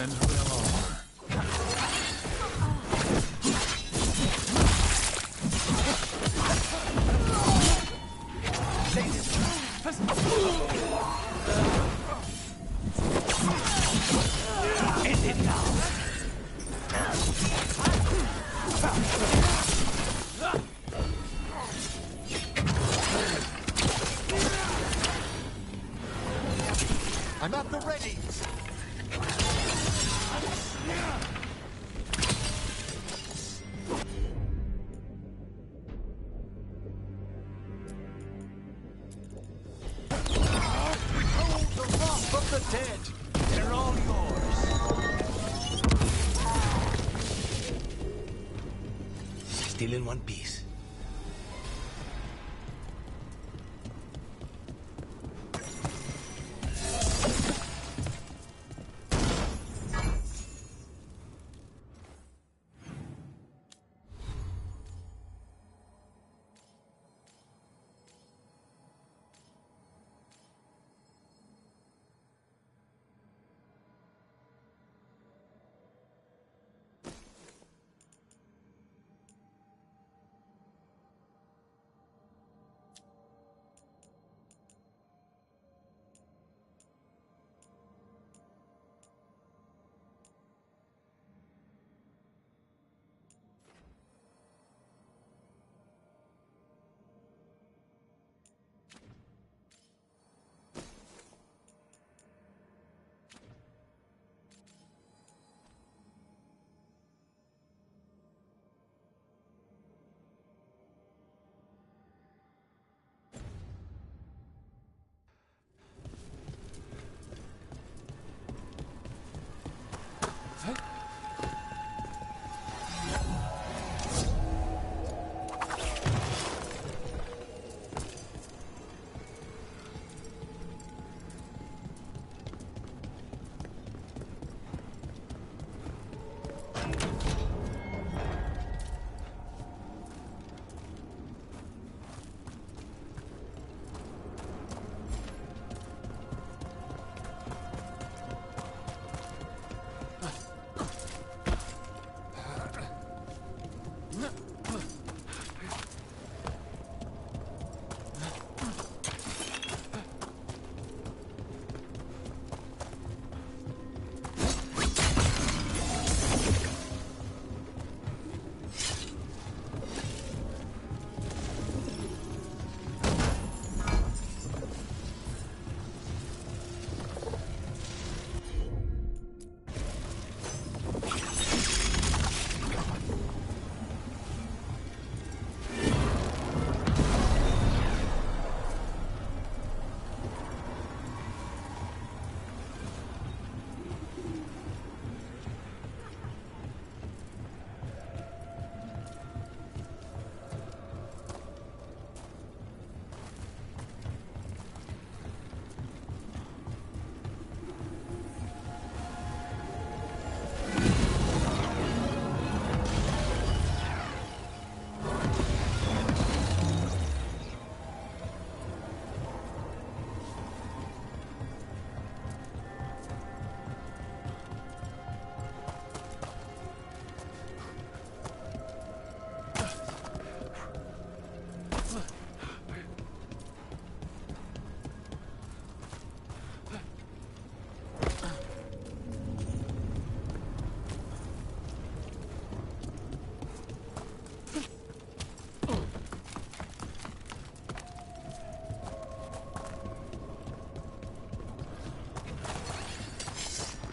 depends who they are. End it now. I'm at the ready. Behold the wrath of the dead. They're all yours. Still in one piece.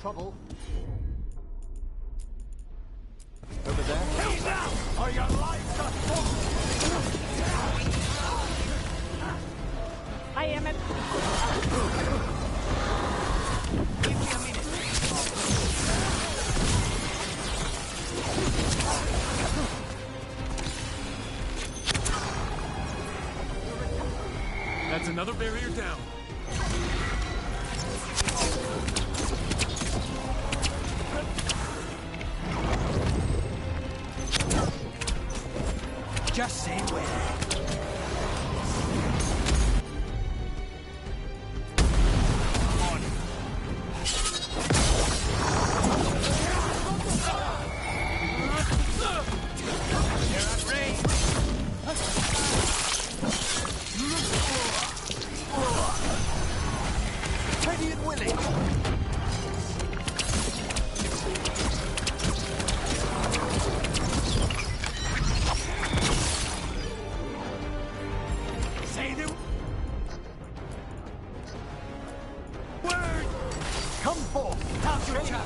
Trouble. Over there? Hey now! Are your lives at I am at... Give me a minute. That's another barrier down. Just say where.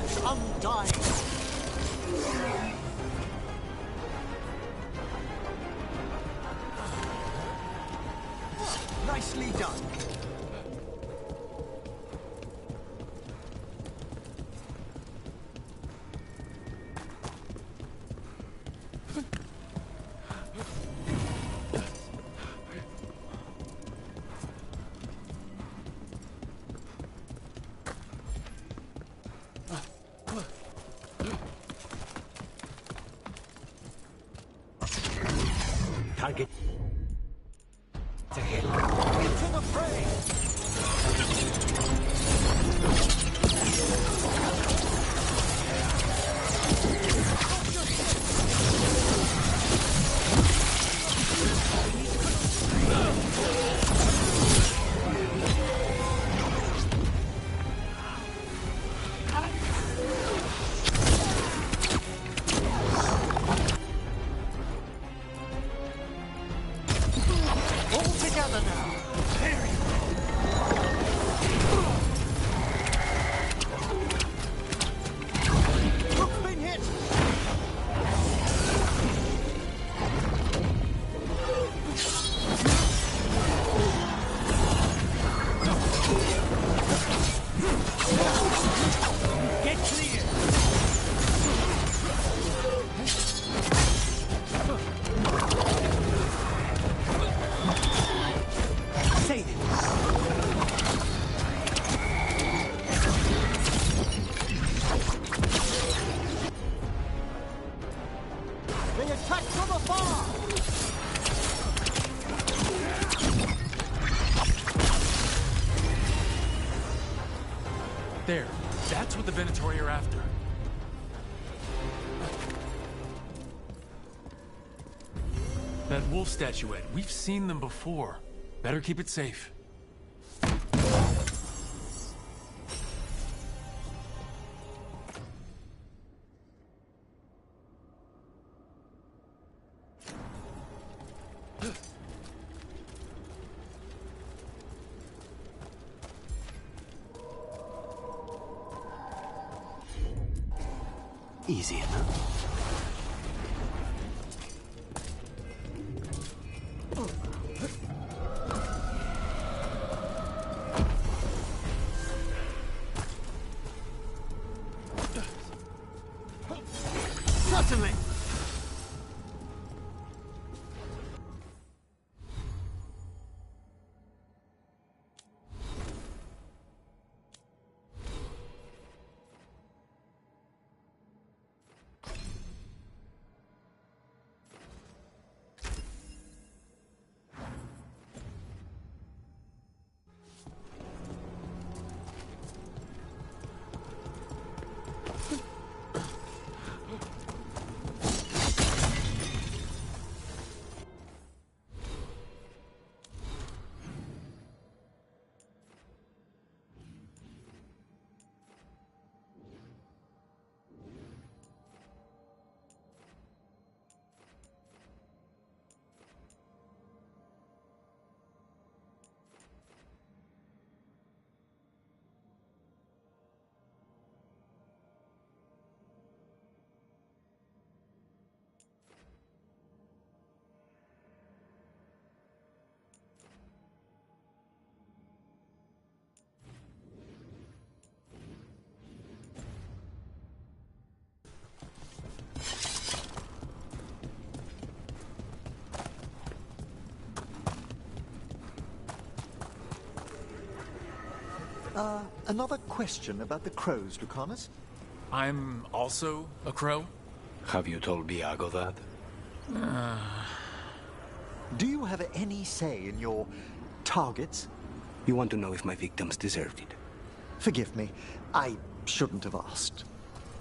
remains undying. Nicely done. Target. It's ahead. Into the fray! All together now. Very Hook's been hit. Get clear. Say it. They attack from afar. There. That's what the Venatori are after. That wolf statuette. We've seen them before. Better keep it safe. Easy enough. Certainly. Another question about the crows, Lucanus. I'm also a crow? Have you told Viago that? Do you have any say in your targets? You want to know if my victims deserved it? Forgive me, I shouldn't have asked.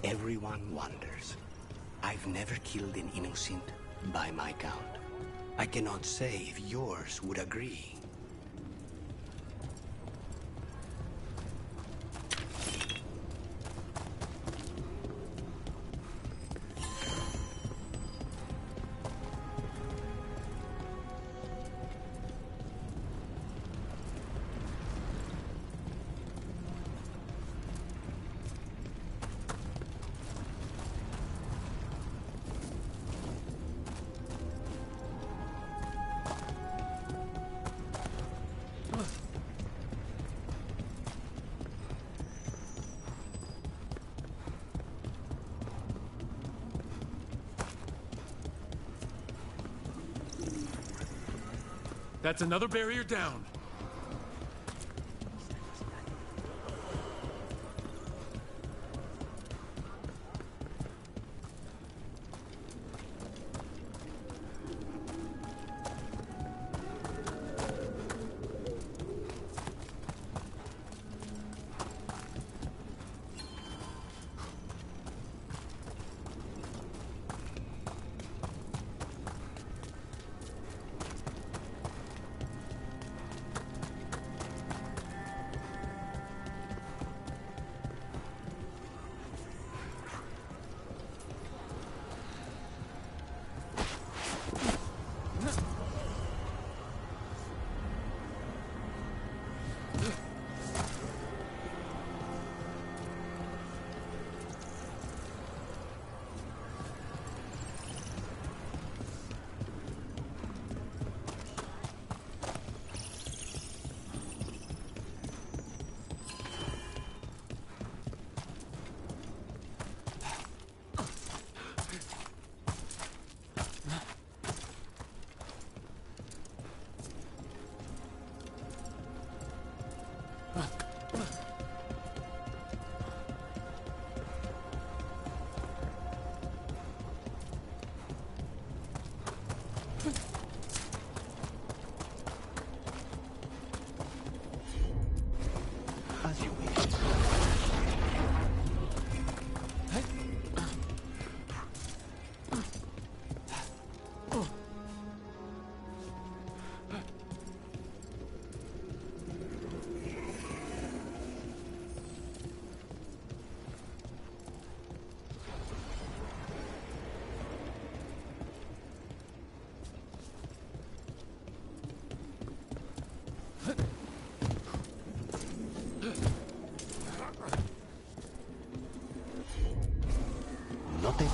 Everyone wonders. I've never killed an innocent by my count. I cannot say if yours would agree. That's another barrier down. As you wish. No te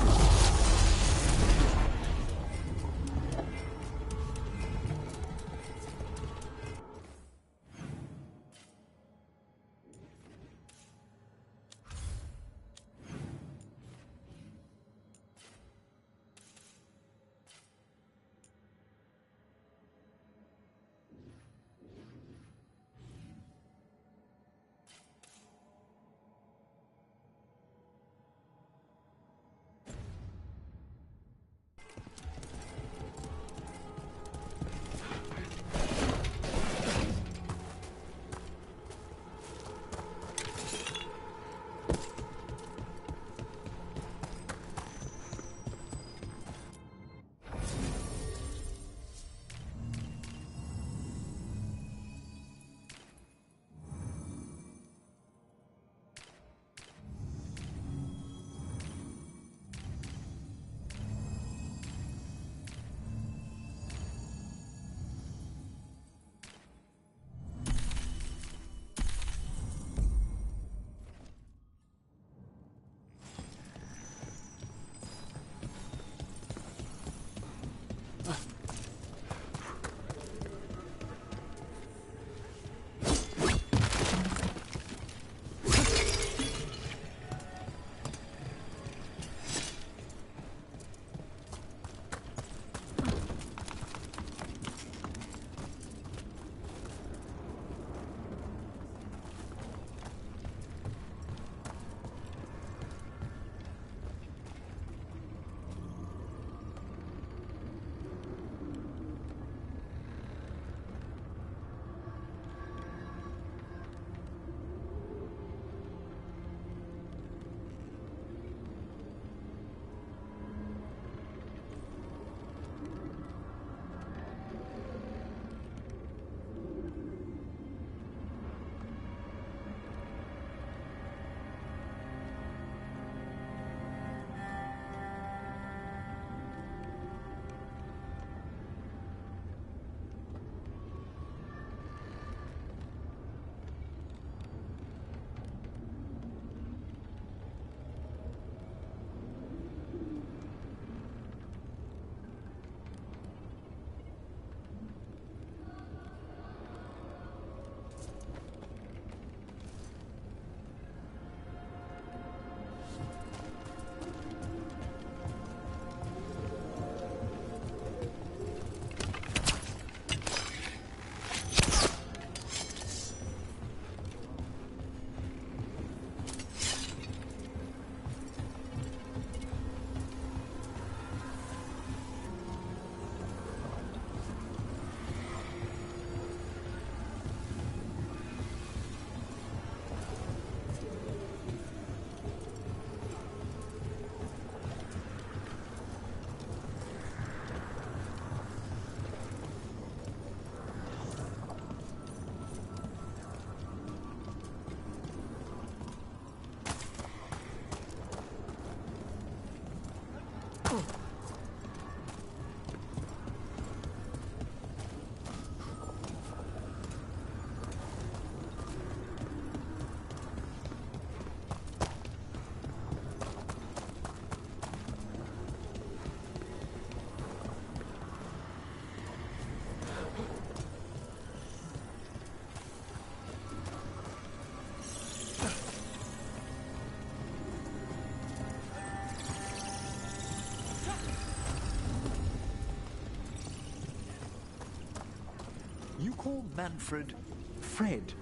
call Manfred Fred?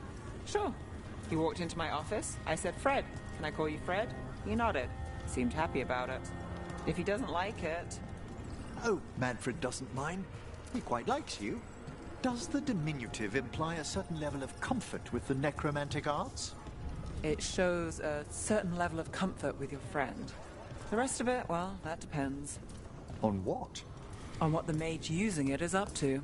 Sure. He walked into my office. I said, Fred, can I call you Fred? He nodded. Seemed happy about it. If he doesn't like it... Oh, Manfred doesn't mind. He quite likes you. Does the diminutive imply a certain level of comfort with the necromantic arts? It shows a certain level of comfort with your friend. The rest of it, well, that depends. On what? On what the mage using it is up to.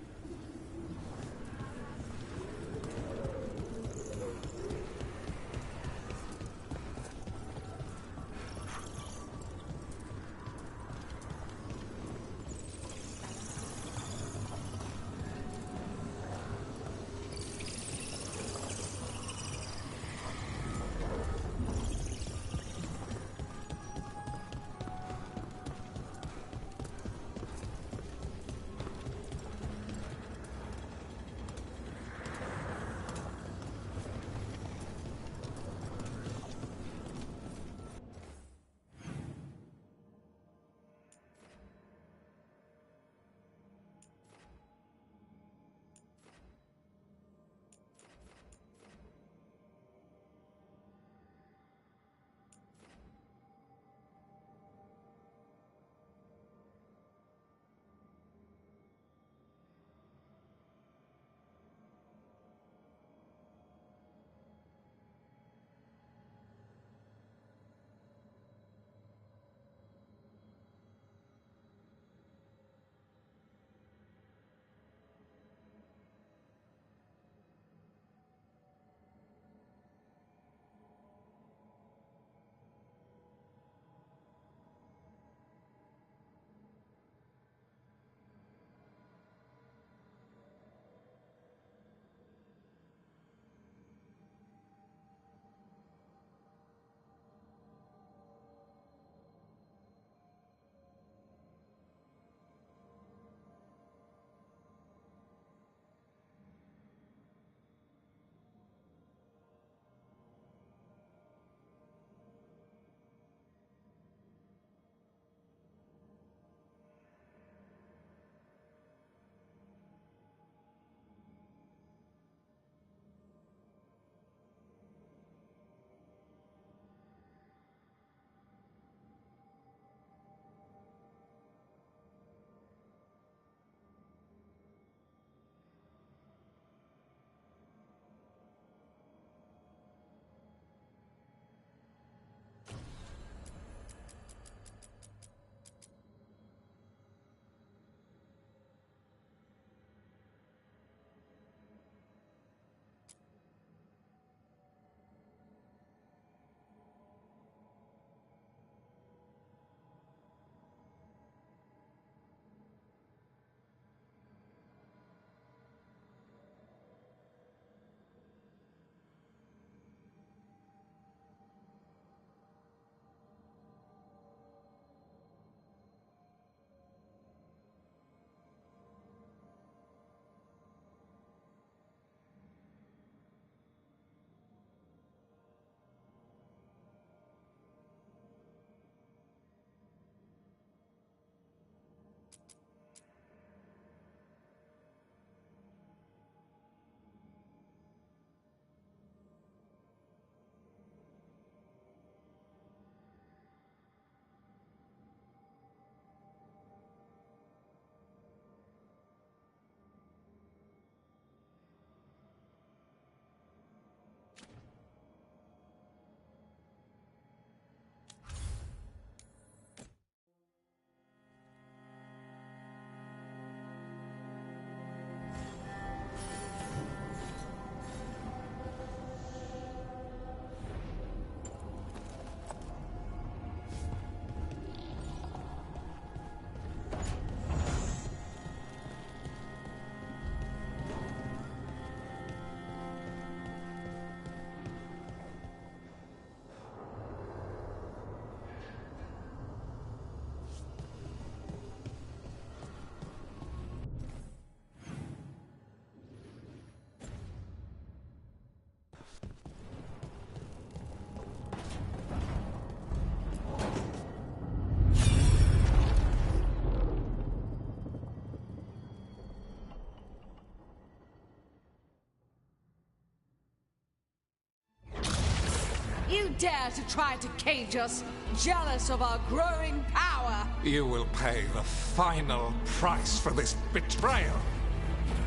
dare to try to cage us, jealous of our growing power. You will pay the final price for this betrayal.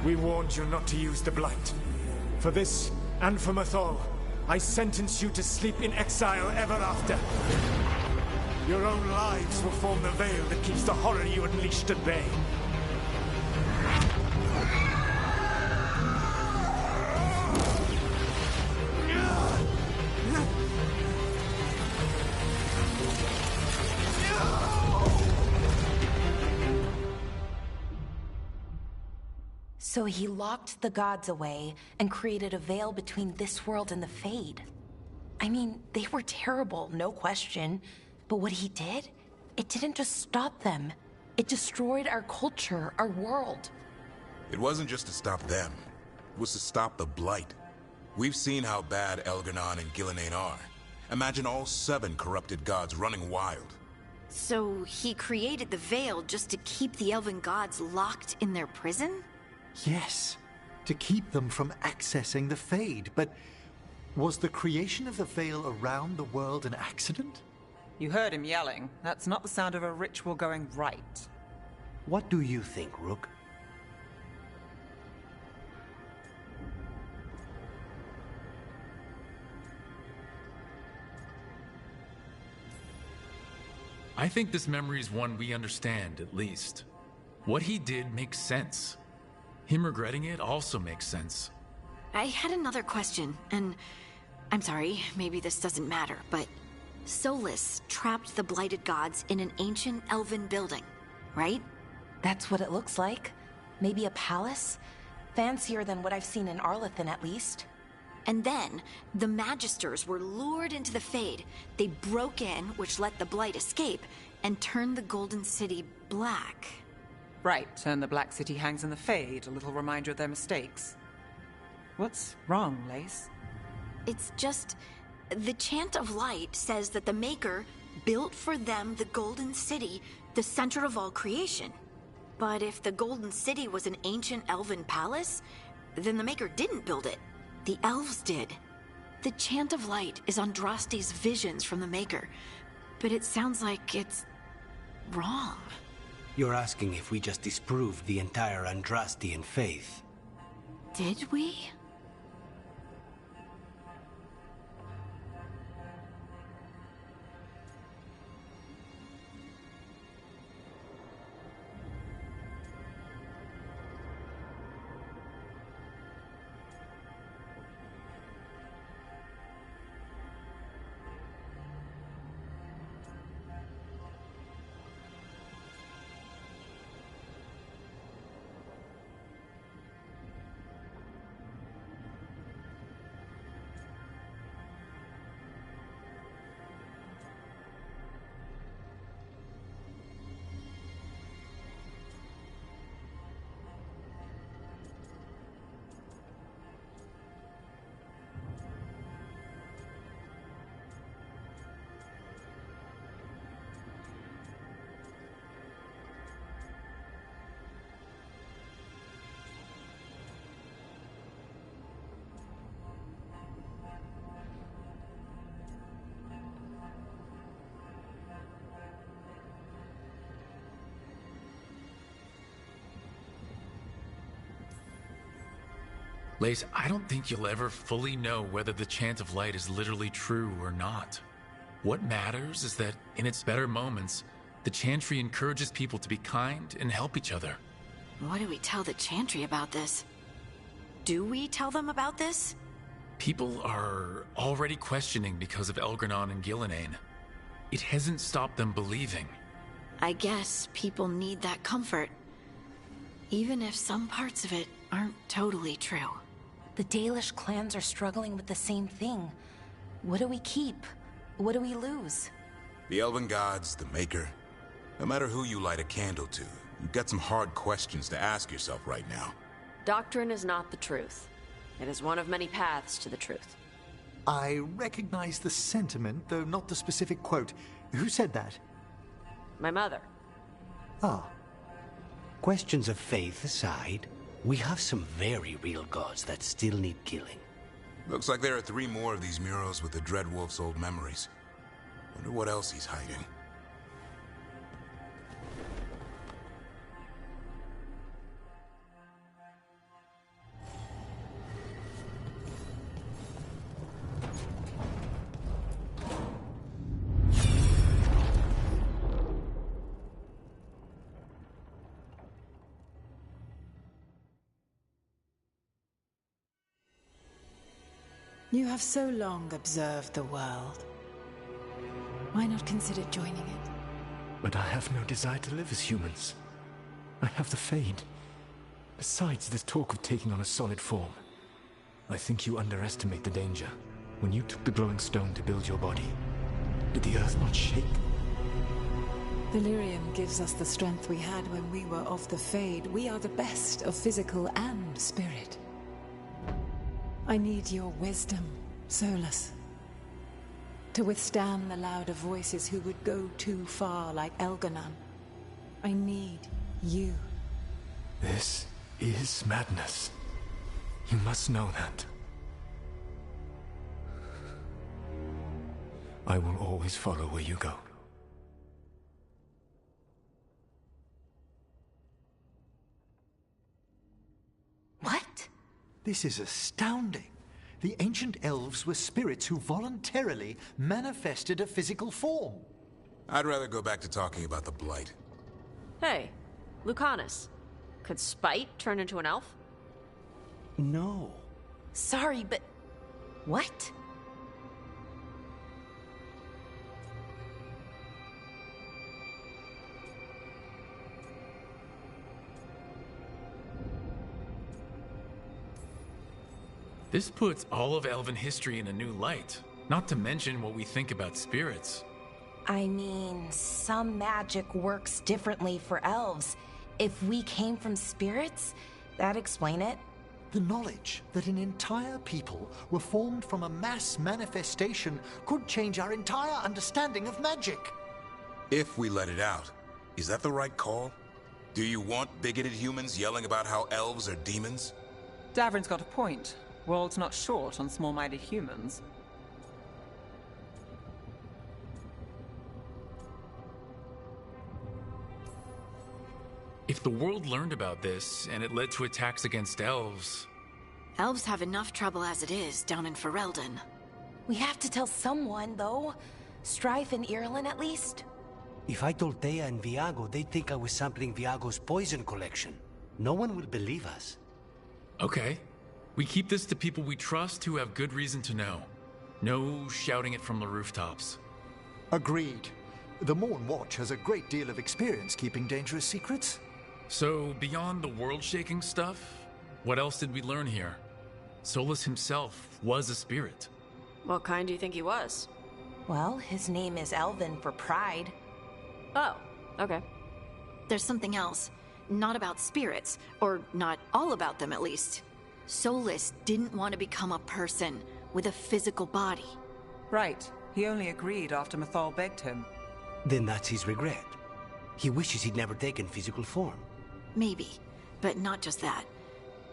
We warned you not to use the Blight. For this, and for Mathol, I sentence you to sleep in exile ever after. Your own lives will form the veil that keeps the horror you unleashed at bay. So he locked the gods away and created a veil between this world and the Fade. I mean, they were terrible, no question. But what he did, it didn't just stop them. It destroyed our culture, our world. It wasn't just to stop them. It was to stop the Blight. We've seen how bad Elganon and Gillenane are. Imagine all 7 corrupted gods running wild. So he created the Veil just to keep the elven gods locked in their prison? Yes, to keep them from accessing the Fade. But was the creation of the Veil around the world an accident? You heard him yelling. That's not the sound of a ritual going right. What do you think, Rook? I think this memory is one we understand, at least. What he did makes sense. Him regretting it also makes sense. I had another question, and I'm sorry, maybe this doesn't matter, but Solus trapped the blighted gods in an ancient elven building, right? That's what it looks like. Maybe a palace? Fancier than what I've seen in Arlethan, at least. And then, the Magisters were lured into the Fade. They broke in, which let the Blight escape, and turned the Golden City black. Right, and the Black City hangs in the Fade, a little reminder of their mistakes. What's wrong, Lace? It's just... the Chant of Light says that the Maker built for them the Golden City, the center of all creation. But if the Golden City was an ancient elven palace, then the Maker didn't build it. The elves did. The Chant of Light is Andraste's visions from the Maker, but it sounds like it's wrong. You're asking if we just disproved the entire Andrastian faith. Did we? Lace, I don't think you'll ever fully know whether the Chant of Light is literally true or not. What matters is that, in its better moments, the Chantry encourages people to be kind and help each other. What do we tell the Chantry about this? Do we tell them about this? People are already questioning because of Elgranon and Gillenane. It hasn't stopped them believing. I guess people need that comfort, even if some parts of it aren't totally true. The Dalish clans are struggling with the same thing. What do we keep? What do we lose? The Elven Gods, the Maker. No matter who you light a candle to, you've got some hard questions to ask yourself right now. Doctrine is not the truth. It is one of many paths to the truth. I recognize the sentiment, though not the specific quote. Who said that? My mother. Ah. Questions of faith aside, we have some very real gods that still need killing. Looks like there are 3 more of these murals with the Dreadwolf's old memories. Wonder what else he's hiding. You have so long observed the world. Why not consider joining it? But I have no desire to live as humans. I have the Fade. Besides this talk of taking on a solid form, I think you underestimate the danger. When you took the glowing stone to build your body, did the earth not shake? Delirium gives us the strength we had when we were of the Fade. We are the best of physical and spirit. I need your wisdom, Solus. To withstand the louder voices who would go too far like Elganon. I need you. This is madness. You must know that. I will always follow where you go. What? This is astounding. The ancient elves were spirits who voluntarily manifested a physical form. I'd rather go back to talking about the Blight. Hey, Lucanus. Could Spite turn into an elf? No. Sorry, but... what? This puts all of elven history in a new light, not to mention what we think about spirits. I mean, some magic works differently for elves. If we came from spirits, that'd explain it. The knowledge that an entire people were formed from a mass manifestation could change our entire understanding of magic. If we let it out, is that the right call? Do you want bigoted humans yelling about how elves are demons? Davrin's got a point. World's not short on small-minded humans. If the world learned about this, and it led to attacks against elves... Elves have enough trouble as it is down in Ferelden. We have to tell someone, though. Strife and Irulan, at least. If I told Thea and Viago, they'd think I was sampling Viago's poison collection. No one will believe us. Okay. We keep this to people we trust who have good reason to know. No shouting it from the rooftops. Agreed. The Morn Watch has a great deal of experience keeping dangerous secrets. So, beyond the world-shaking stuff, what else did we learn here? Solus himself was a spirit. What kind do you think he was? Well, his name is Elven for pride. Oh, okay. There's something else. Not about spirits, or not all about them at least. Solus didn't want to become a person with a physical body. Right. He only agreed after Mythal begged him. Then that's his regret. He wishes he'd never taken physical form. Maybe, but not just that.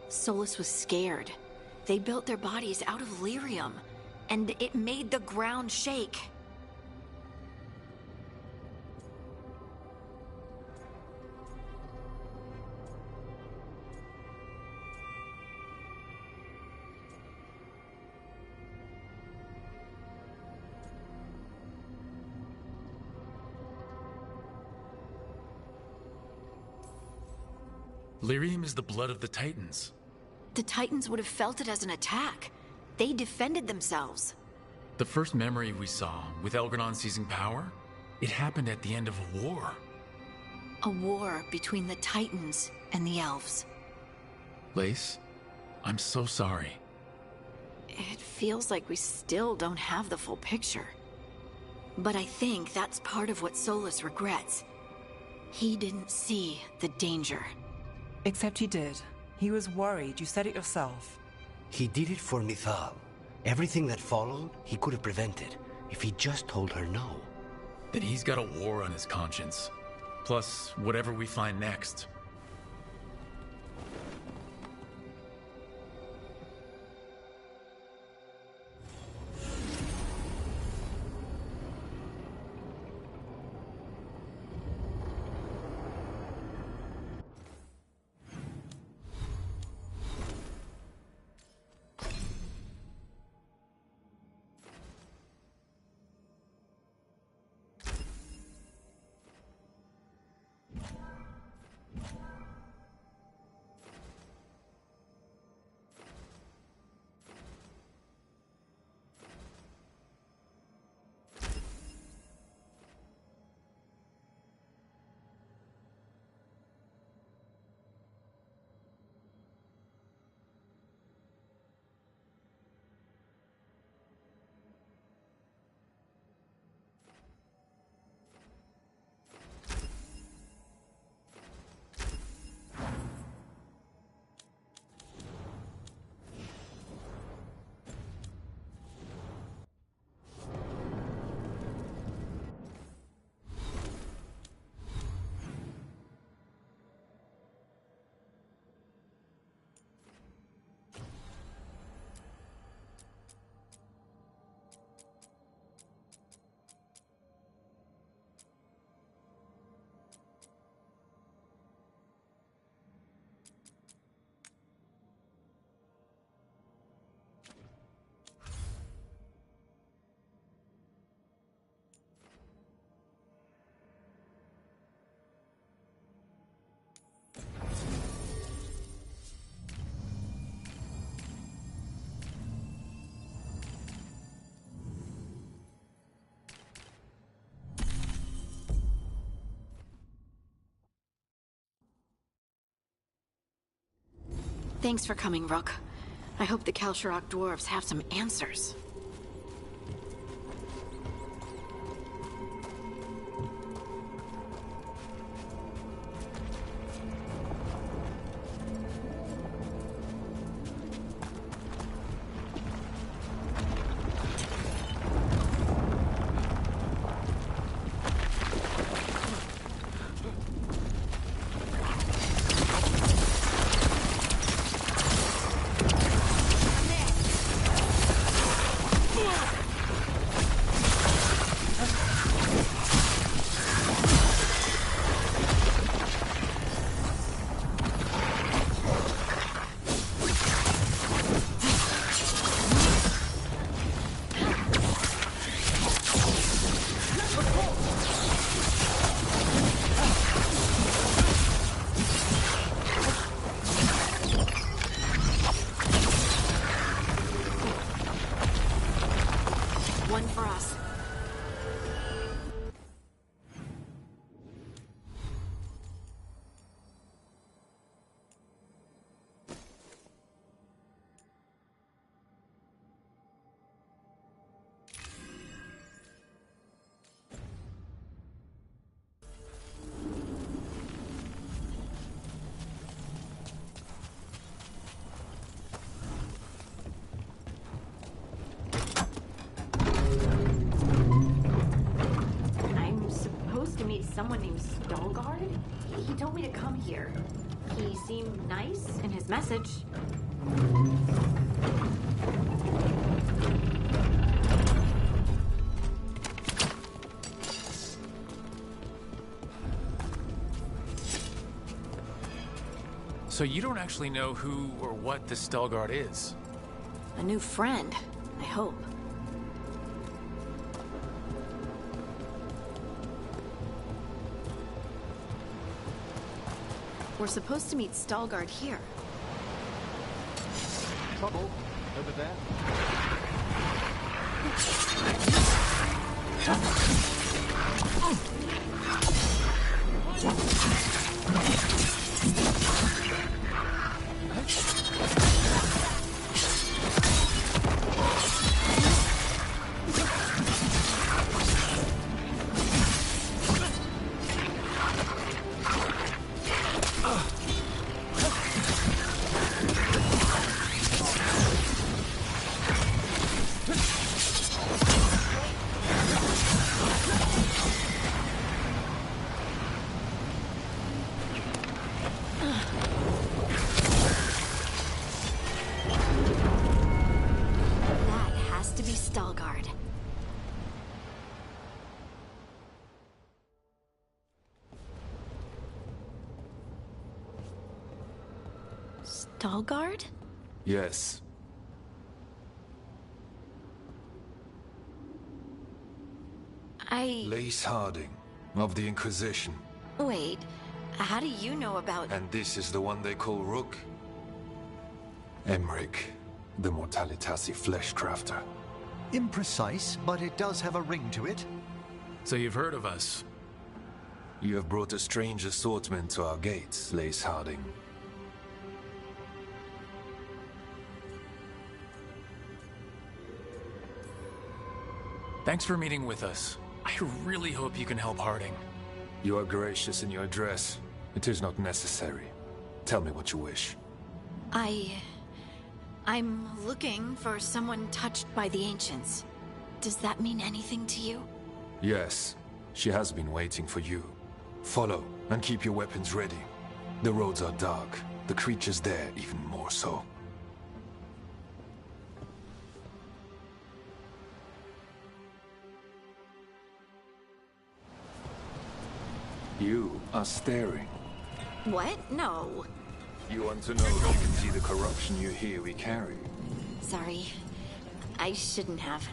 Solus was scared. They built their bodies out of lyrium, and it made the ground shake. Lyrium is the blood of the Titans. The Titans would have felt it as an attack. They defended themselves. The first memory we saw, with Elgranon seizing power, it happened at the end of a war. A war between the Titans and the Elves. Lace, I'm so sorry. It feels like we still don't have the full picture. But I think that's part of what Solus regrets. He didn't see the danger. Except he did. He was worried. You said it yourself. He did it for Mythal. Everything that followed, he could have prevented, if he just told her no. Then he's got a war on his conscience. Plus, whatever we find next. Thanks for coming, Rook. I hope the Kalsharok dwarves have some answers. One for us. Someone named Veilguard? He told me to come here. He seemed nice in his message. So you don't actually know who or what this Veilguard is? A new friend, I hope. We're supposed to meet Veilguard here. Trouble over there. Veilguard? Yes. Lace Harding, of the Inquisition. Wait, how do you know about... And this is the one they call Rook? Emmerich, the Mortalitasi Fleshcrafter. Imprecise, but it does have a ring to it. So you've heard of us? You have brought a strange assortment to our gates, Lace Harding. Thanks for meeting with us. I really hope you can help Harding. You are gracious in your address. It is not necessary. Tell me what you wish. I'm looking for someone touched by the Ancients. Does that mean anything to you? Yes. She has been waiting for you. Follow, and keep your weapons ready. The roads are dark. The creatures there even more so. You are staring. What? No. You want to know if you can see the corruption you hear we carry? Sorry. I shouldn't have.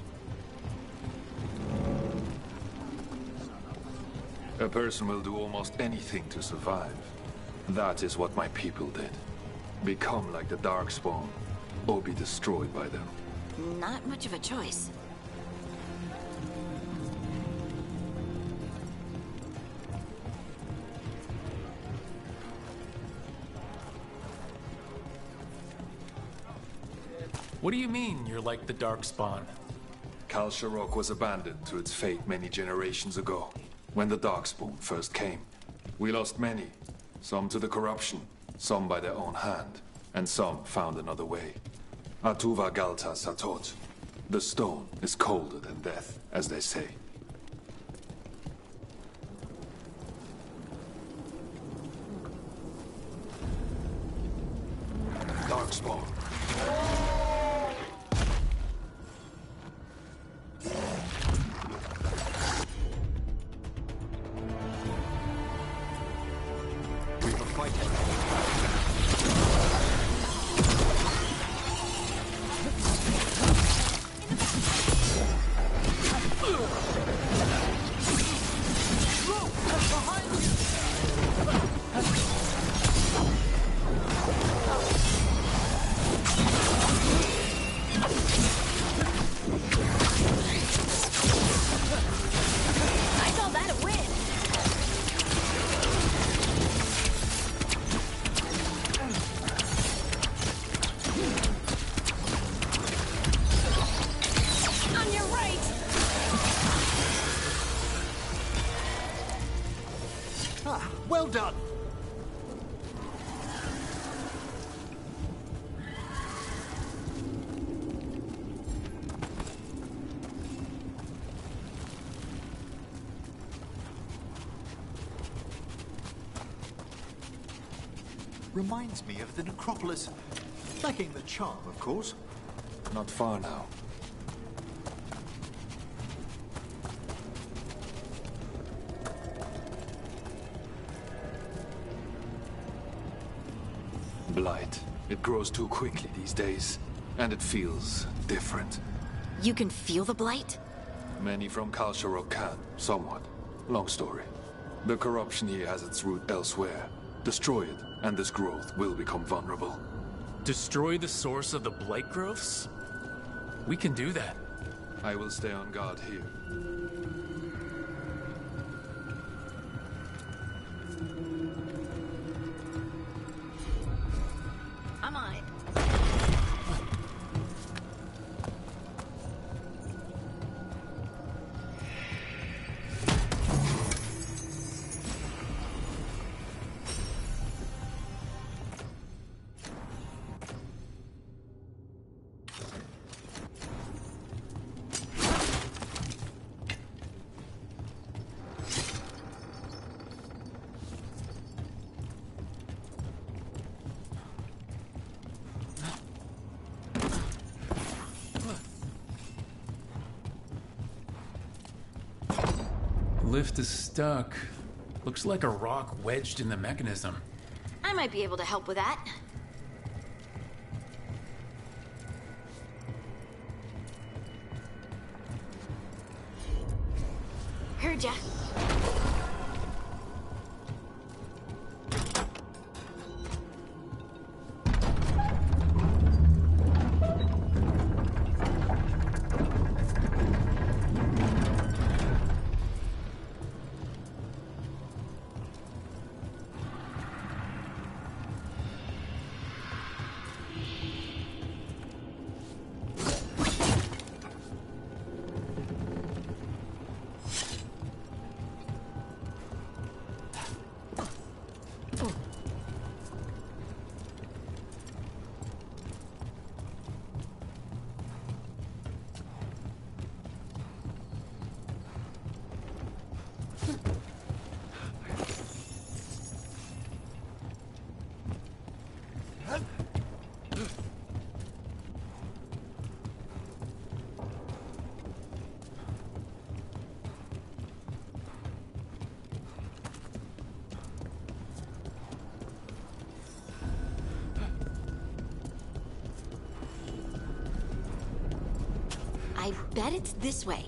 A person will do almost anything to survive. That is what my people did. Become like the Darkspawn, or be destroyed by them. Not much of a choice. What do you mean, you're like the Darkspawn? Kal Sharok was abandoned to its fate many generations ago, when the Darkspawn first came. We lost many, some to the corruption, some by their own hand, and some found another way. Atuva Galta Satot. The stone is colder than death, as they say. Darkspawn. We have a fight. Well done! Reminds me of the necropolis. Lacking the charm, of course. Not far now. Blight. It grows too quickly these days, and it feels different. You can feel the blight? Many from Kal Sharok can, somewhat. Long story. The corruption here has its root elsewhere. Destroy it, and this growth will become vulnerable. Destroy the source of the blight growths? We can do that. I will stay on guard here. I'm on it. Lift is stuck. Looks like a rock wedged in the mechanism. I might be able to help with that. Heard ya. I bet it's this way.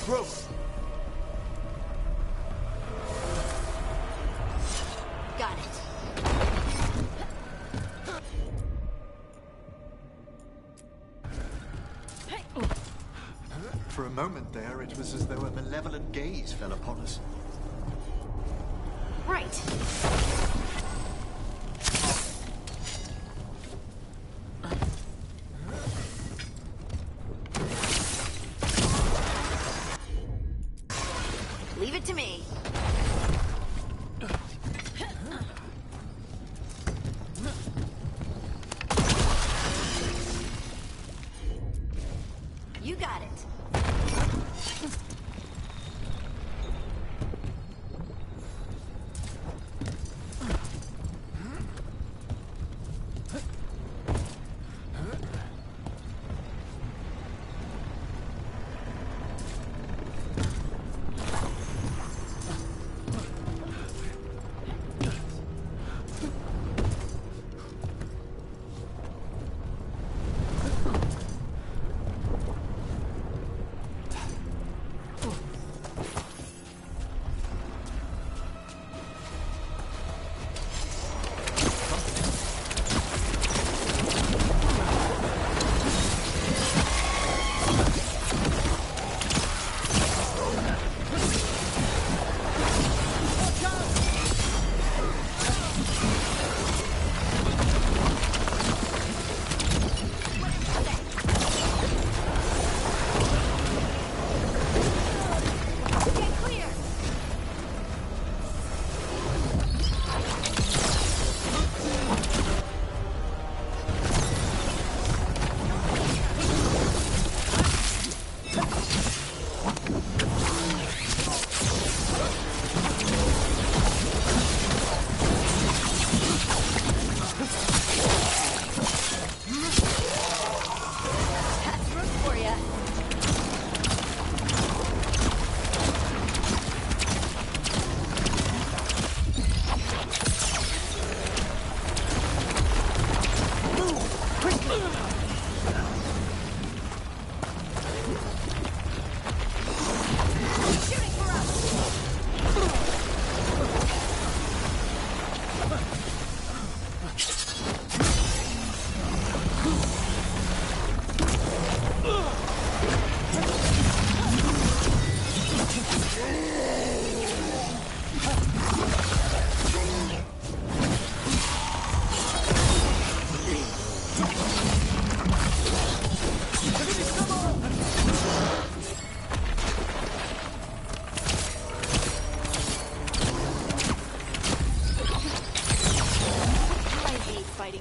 throat. Got it. For a moment there, it was as though a malevolent gaze fell upon us. Right. Leave it to me. You got it.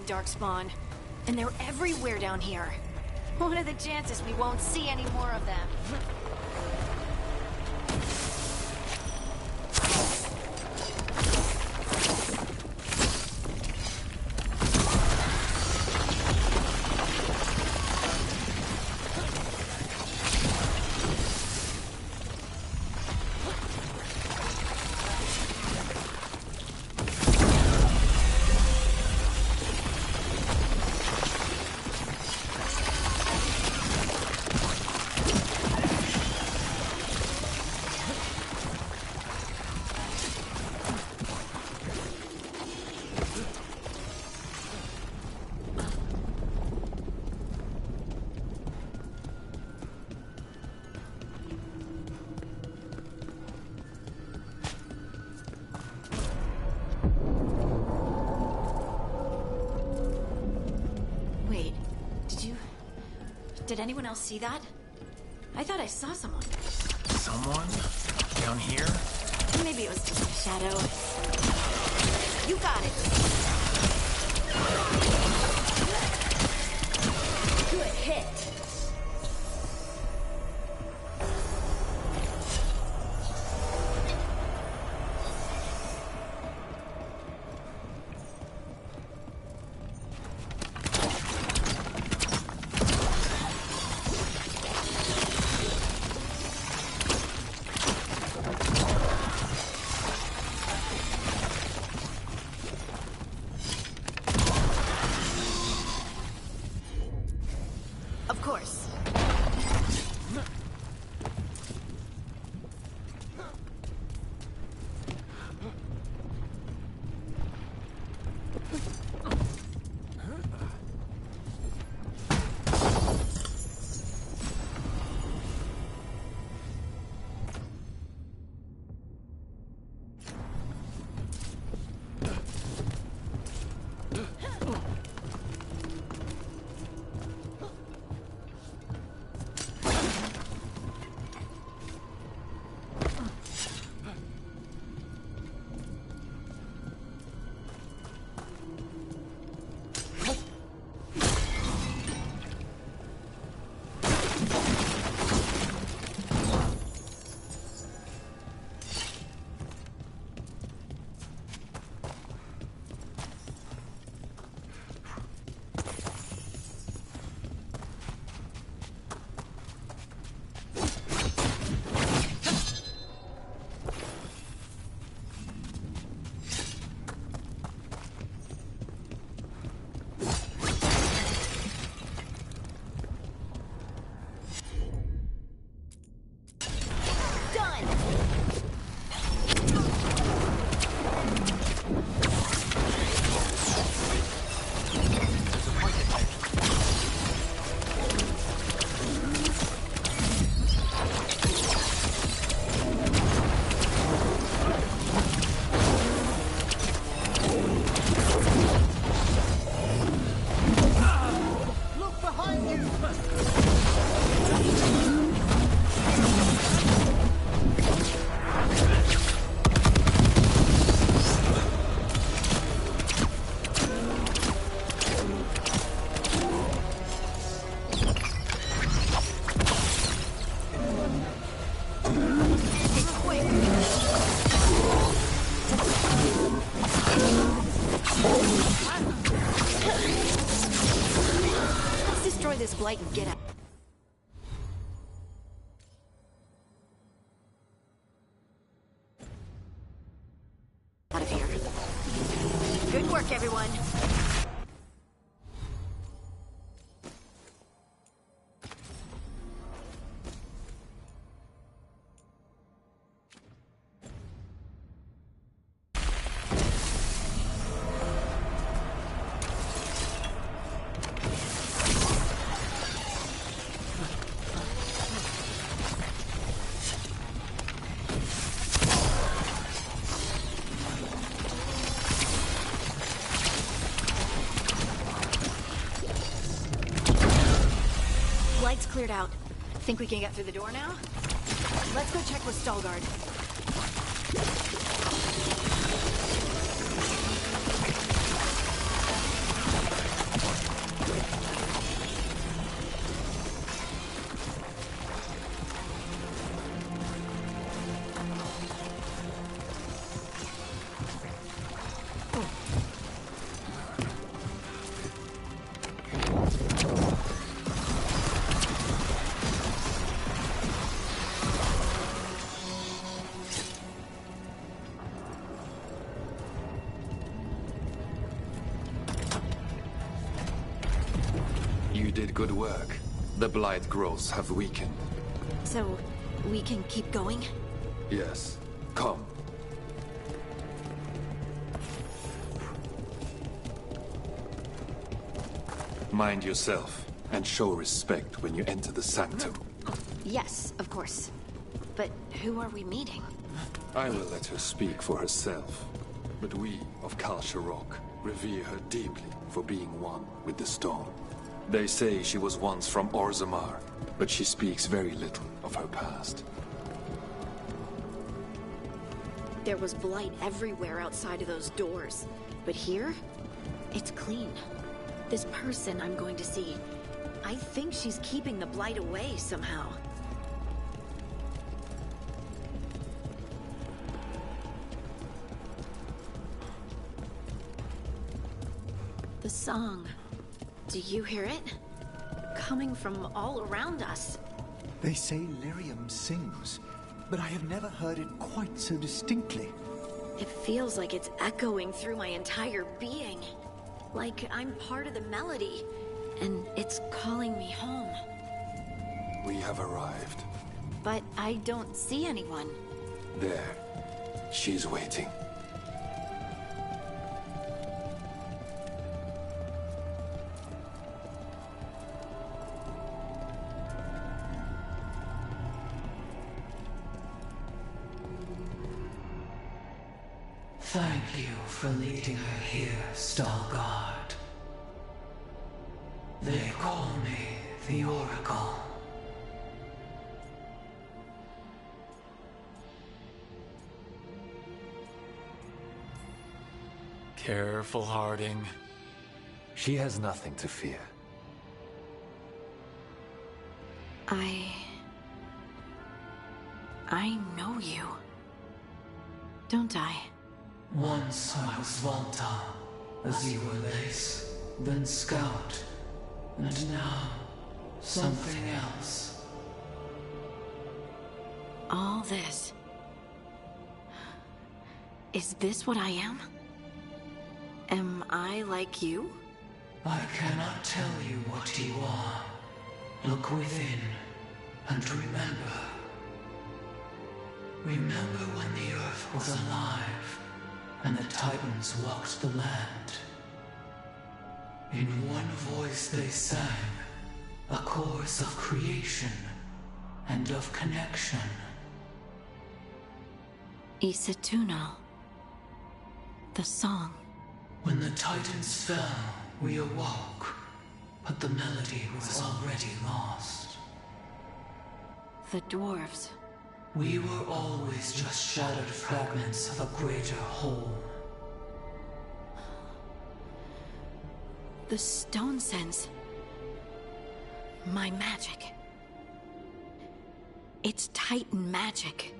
Darkspawn. And they're everywhere down here. What are the chances we won't see any more of them? Did anyone else see that? I thought I saw someone. Someone? Down here? Maybe it was just a shadow. You got it. Good hit. this blight and get out. Out of here. Good work, everyone. Light's cleared out. Think we can get through the door now? Let's go check with Veilguard. You did good work. The blight growths have weakened. So, we can keep going? Yes. Come. Mind yourself, and show respect when you enter the sanctum. Yes, of course. But who are we meeting? I will let her speak for herself. But we of Kal Sharok revere her deeply for being one with the stone. They say she was once from Orzammar, but she speaks very little of her past. There was blight everywhere outside of those doors. But here, it's clean. This person I'm going to see, I think she's keeping the blight away somehow. The song. Do you hear it? Coming from all around us. They say Lyrium sings, but I have never heard it quite so distinctly. It feels like it's echoing through my entire being. Like I'm part of the melody, and it's calling me home. We have arrived. But I don't see anyone. There. She's waiting. Thank you for leading her here, Veilguard. They call me the Oracle. Careful, Harding. She has nothing to fear. I know you. Don't I? Once I was Volta, as you were Lace, then Scout, and now something else. All this. Is this what I am? Am I like you? I cannot tell you what you are. Look within, and remember. Remember when the Earth was alive, and the Titans walked the land. In one voice they sang, a chorus of creation and of connection. Isatuno. The song. When the Titans fell, we awoke, but the melody was already lost. The dwarves. We were always just shattered fragments of a greater whole. The stone sense. My magic. It's Titan magic.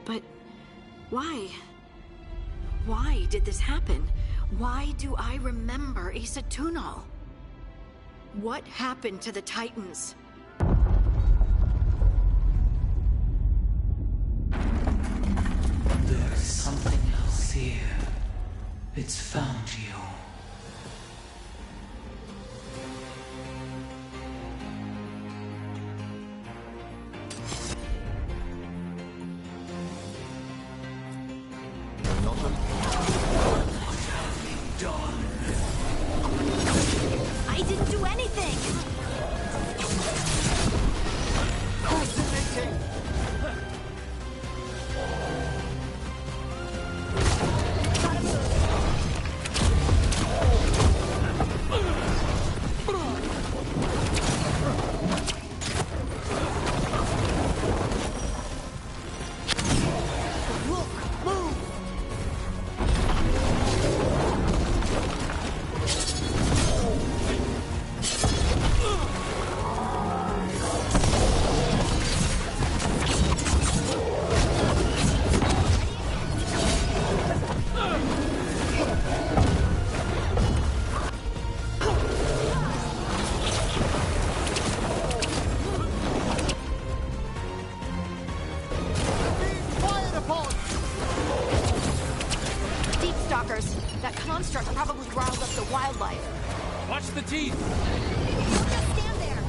But why? Why did this happen? Why do I remember Isatuno? What happened to the Titans? There's something else here. It's found you. I didn't do anything! That construct probably riled up the wildlife. Watch the teeth! Just stand there!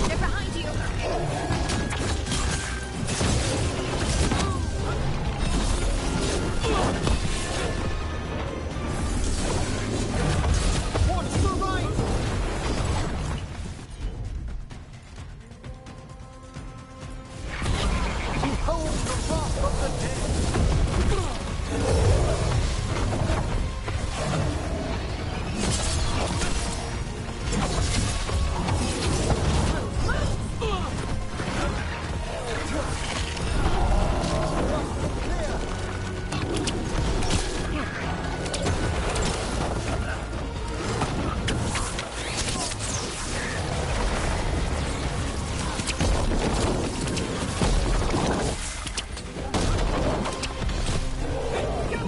They're behind you! Watch the right! Behold the wrath of the dead! Get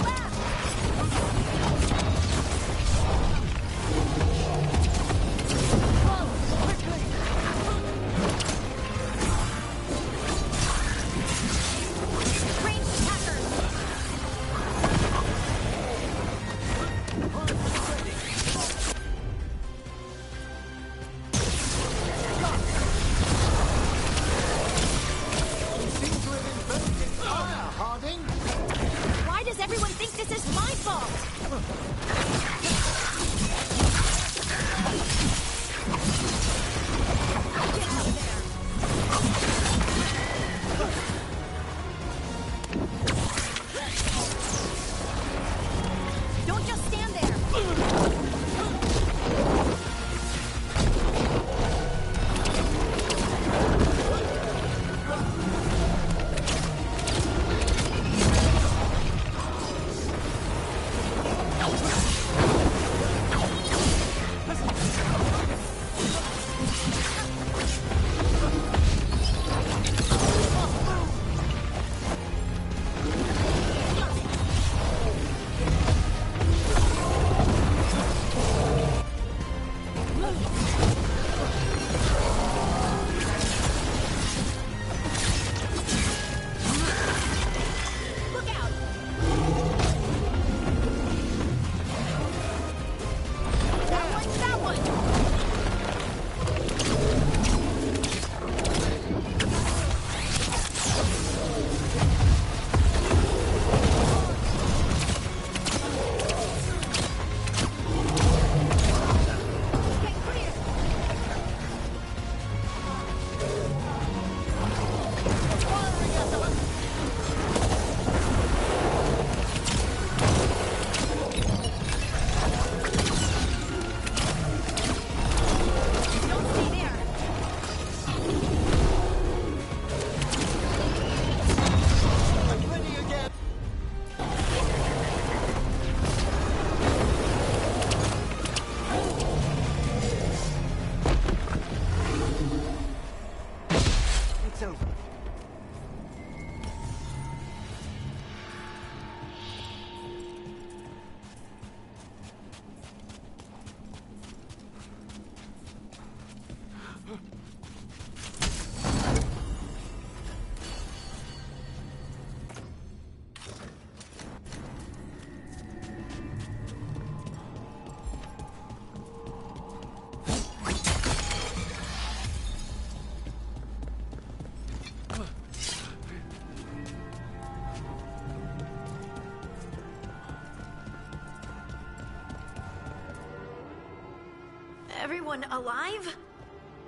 everyone alive?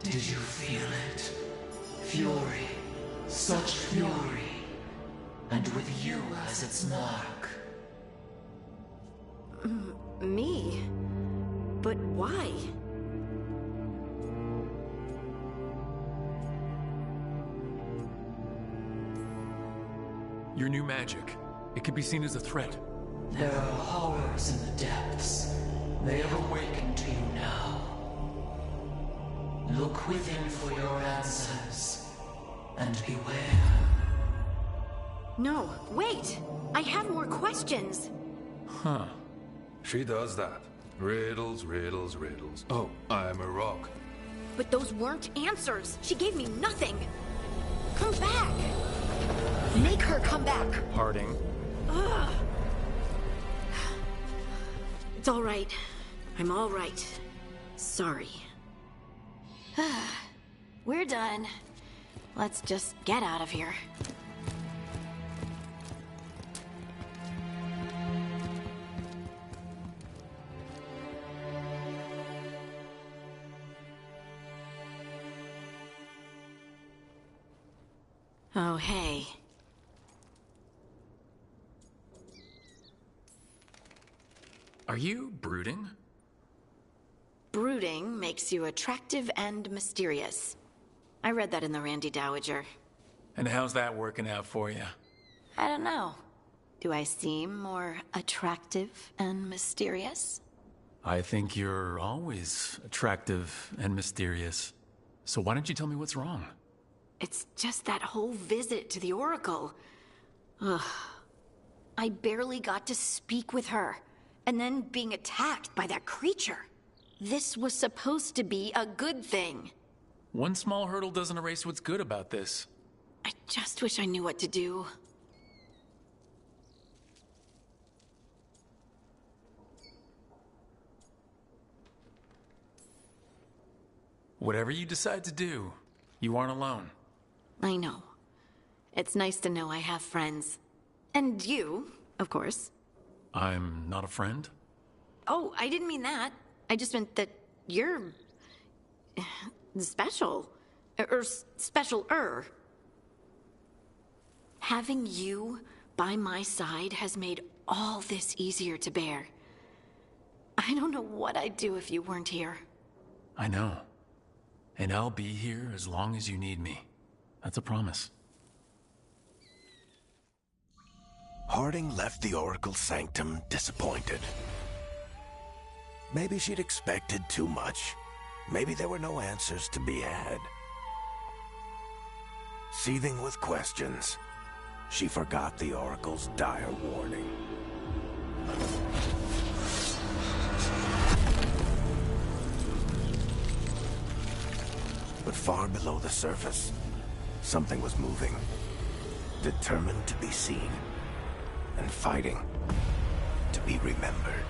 Did you feel it? Fury. Such fury. And with you as its mark. Me? But why? Your new magic. It could be seen as a threat. There are horrors in the depths. They have awakened to you now. Look within for your answers. And beware. No, wait! I have more questions! Huh. She does that. Riddles, riddles, riddles. Oh, I'm a rock. But those weren't answers! She gave me nothing! Come back! Make her come back! Harding. Ugh. It's all right. I'm all right. Sorry. We're done. Let's just get out of here. Oh, hey. Are you brooding? Brooding makes you attractive and mysterious. I read that in the Randy Dowager. And how's that working out for you? I don't know. Do I seem more attractive and mysterious? I think you're always attractive and mysterious. So why don't you tell me what's wrong? It's just that whole visit to the Oracle. Ugh. I barely got to speak with her. And then being attacked by that creature. This was supposed to be a good thing. One small hurdle doesn't erase what's good about this. I just wish I knew what to do. Whatever you decide to do, you aren't alone. I know. It's nice to know I have friends. And you, of course. I'm not a friend? Oh, I didn't mean that. I just meant that you're... special. Or special-er. Having you by my side has made all this easier to bear. I don't know what I'd do if you weren't here. I know. And I'll be here as long as you need me. That's a promise. Harding left the Oracle Sanctum disappointed. Maybe she'd expected too much. Maybe there were no answers to be had. Seething with questions, she forgot the Oracle's dire warning. But far below the surface, something was moving. Determined to be seen. And fighting to be remembered.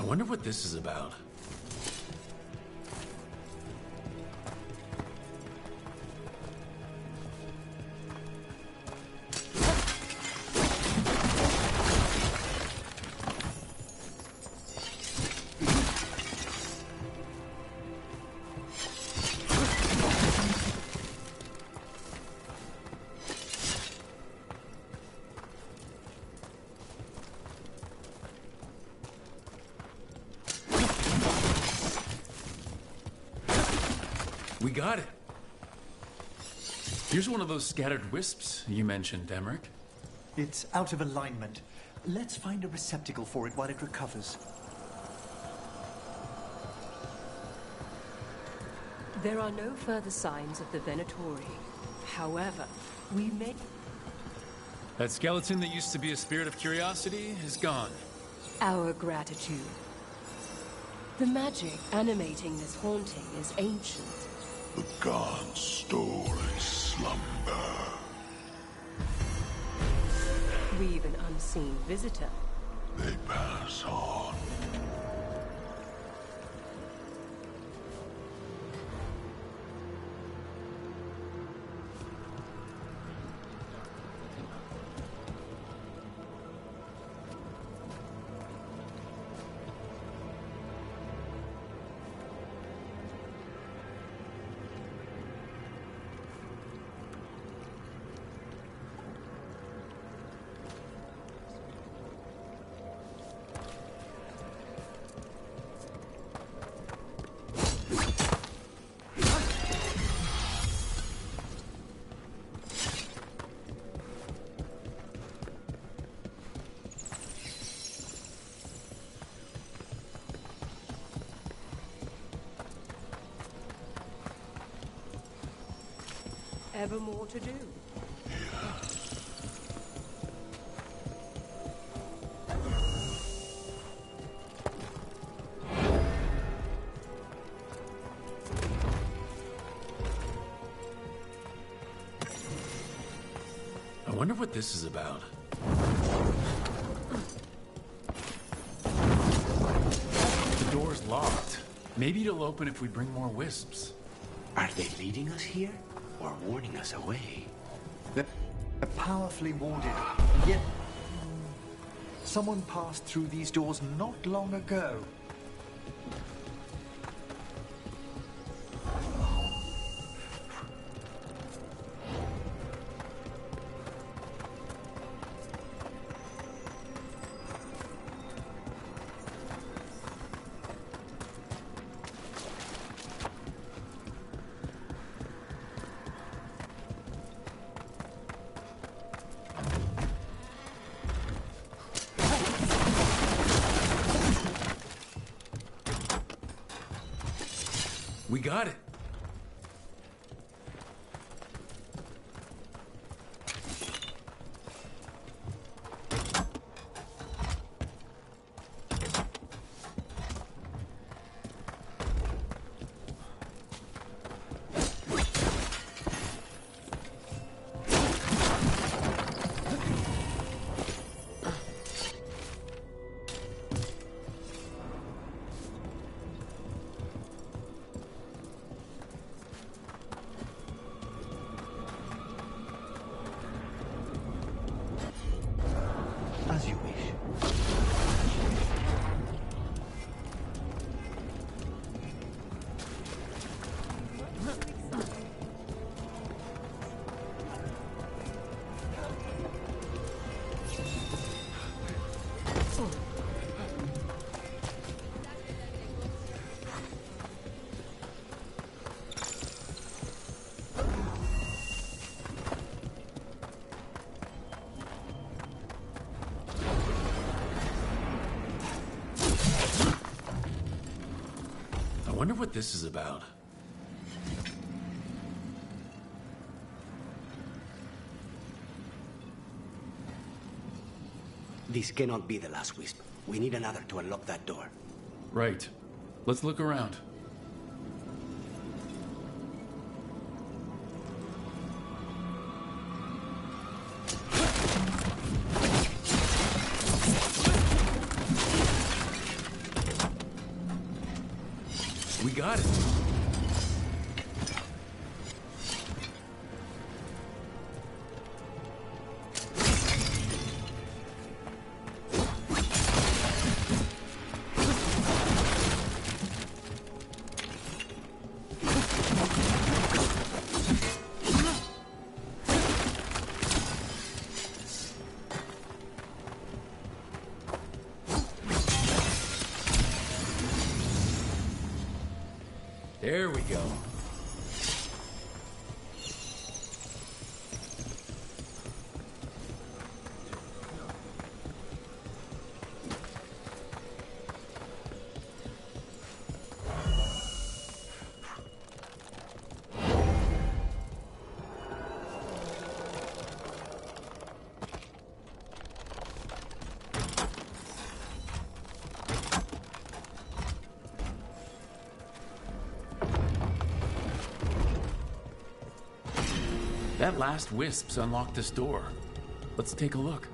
wonder what this is about. We got it. Here's one of those scattered wisps you mentioned, Emmerich. It's out of alignment. Let's find a receptacle for it while it recovers. There are no further signs of the Venatori. However, we may... That skeleton that used to be a spirit of curiosity is gone. Our gratitude. The magic animating this haunting is ancient. The gods stole a slumber. We've an unseen visitor. They pass on. Ever more to do. I wonder what this is about. The door's locked. Maybe it'll open if we bring more wisps. Are they leading us here? Or warning us away? They're powerfully warded, yet someone passed through these doors not long ago. We got it. As you wish. I wonder what this is about. This cannot be the last wisp. We need another to unlock that door. Right. Let's look around. got it. There we go. That last wisp's unlocked this door. Let's take a look.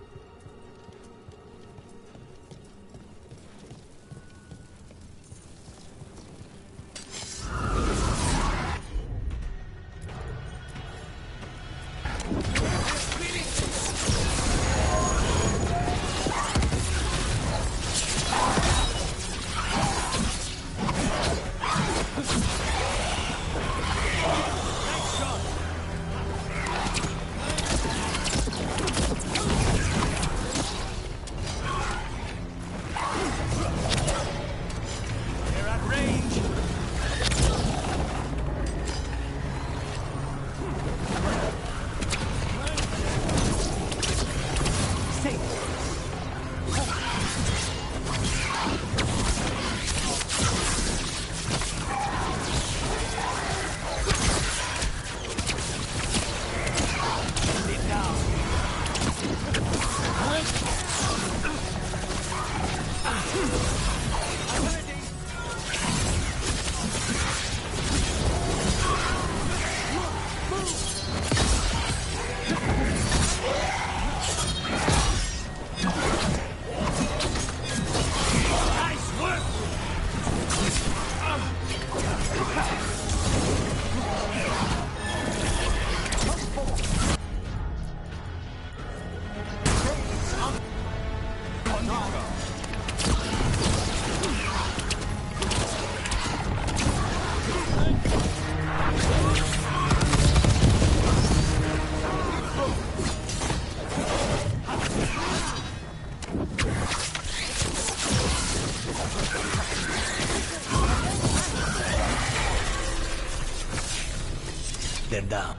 They're down.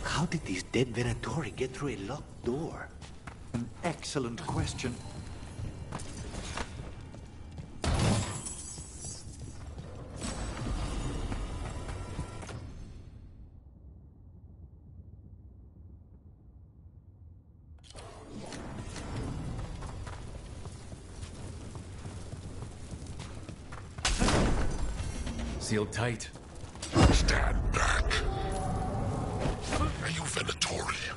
How did these dead Venatori get through a locked door? An excellent question. Sealed tight. Stand back. Are you Venatori?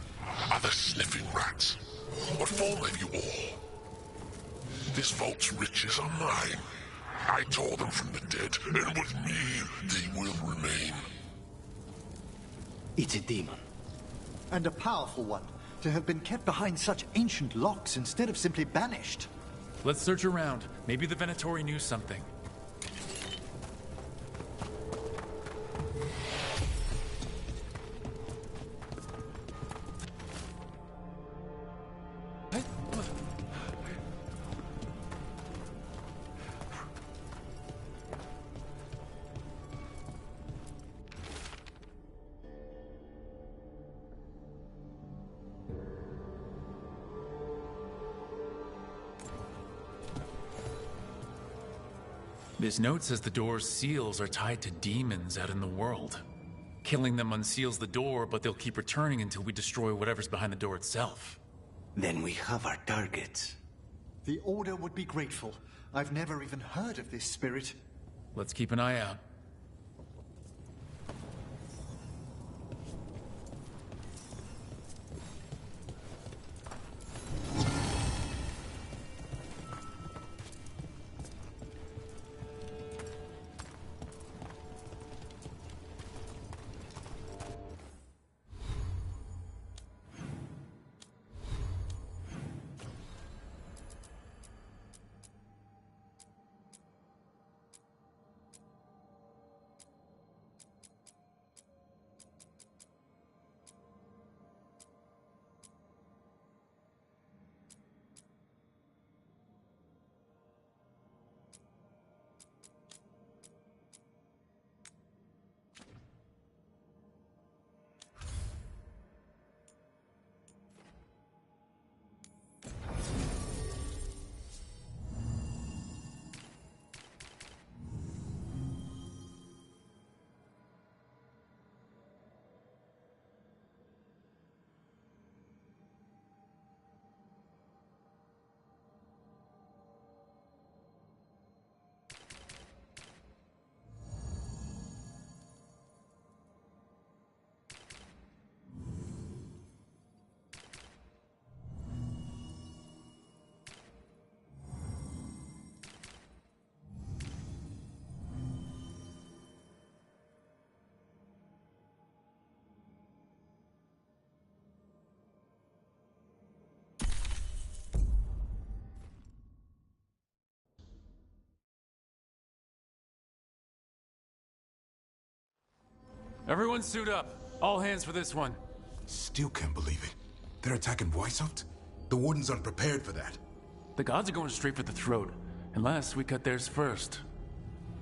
Other sniffing rats? What form have you all? This vault's riches are mine. I tore them from the dead, and with me, they will remain. It's a demon. And a powerful one, to have been kept behind such ancient locks instead of simply banished. Let's search around. Maybe the Venatori knew something. This note says the door's seals are tied to demons out in the world. Killing them unseals the door, but they'll keep returning until we destroy whatever's behind the door itself. Then we have our targets. The Order would be grateful, I've never even heard of this spirit. Let's keep an eye out. Everyone suit up. All hands for this one. Still can't believe it. They're attacking Weishaupt? The Wardens aren't prepared for that. The gods are going straight for the throat, unless we cut theirs first.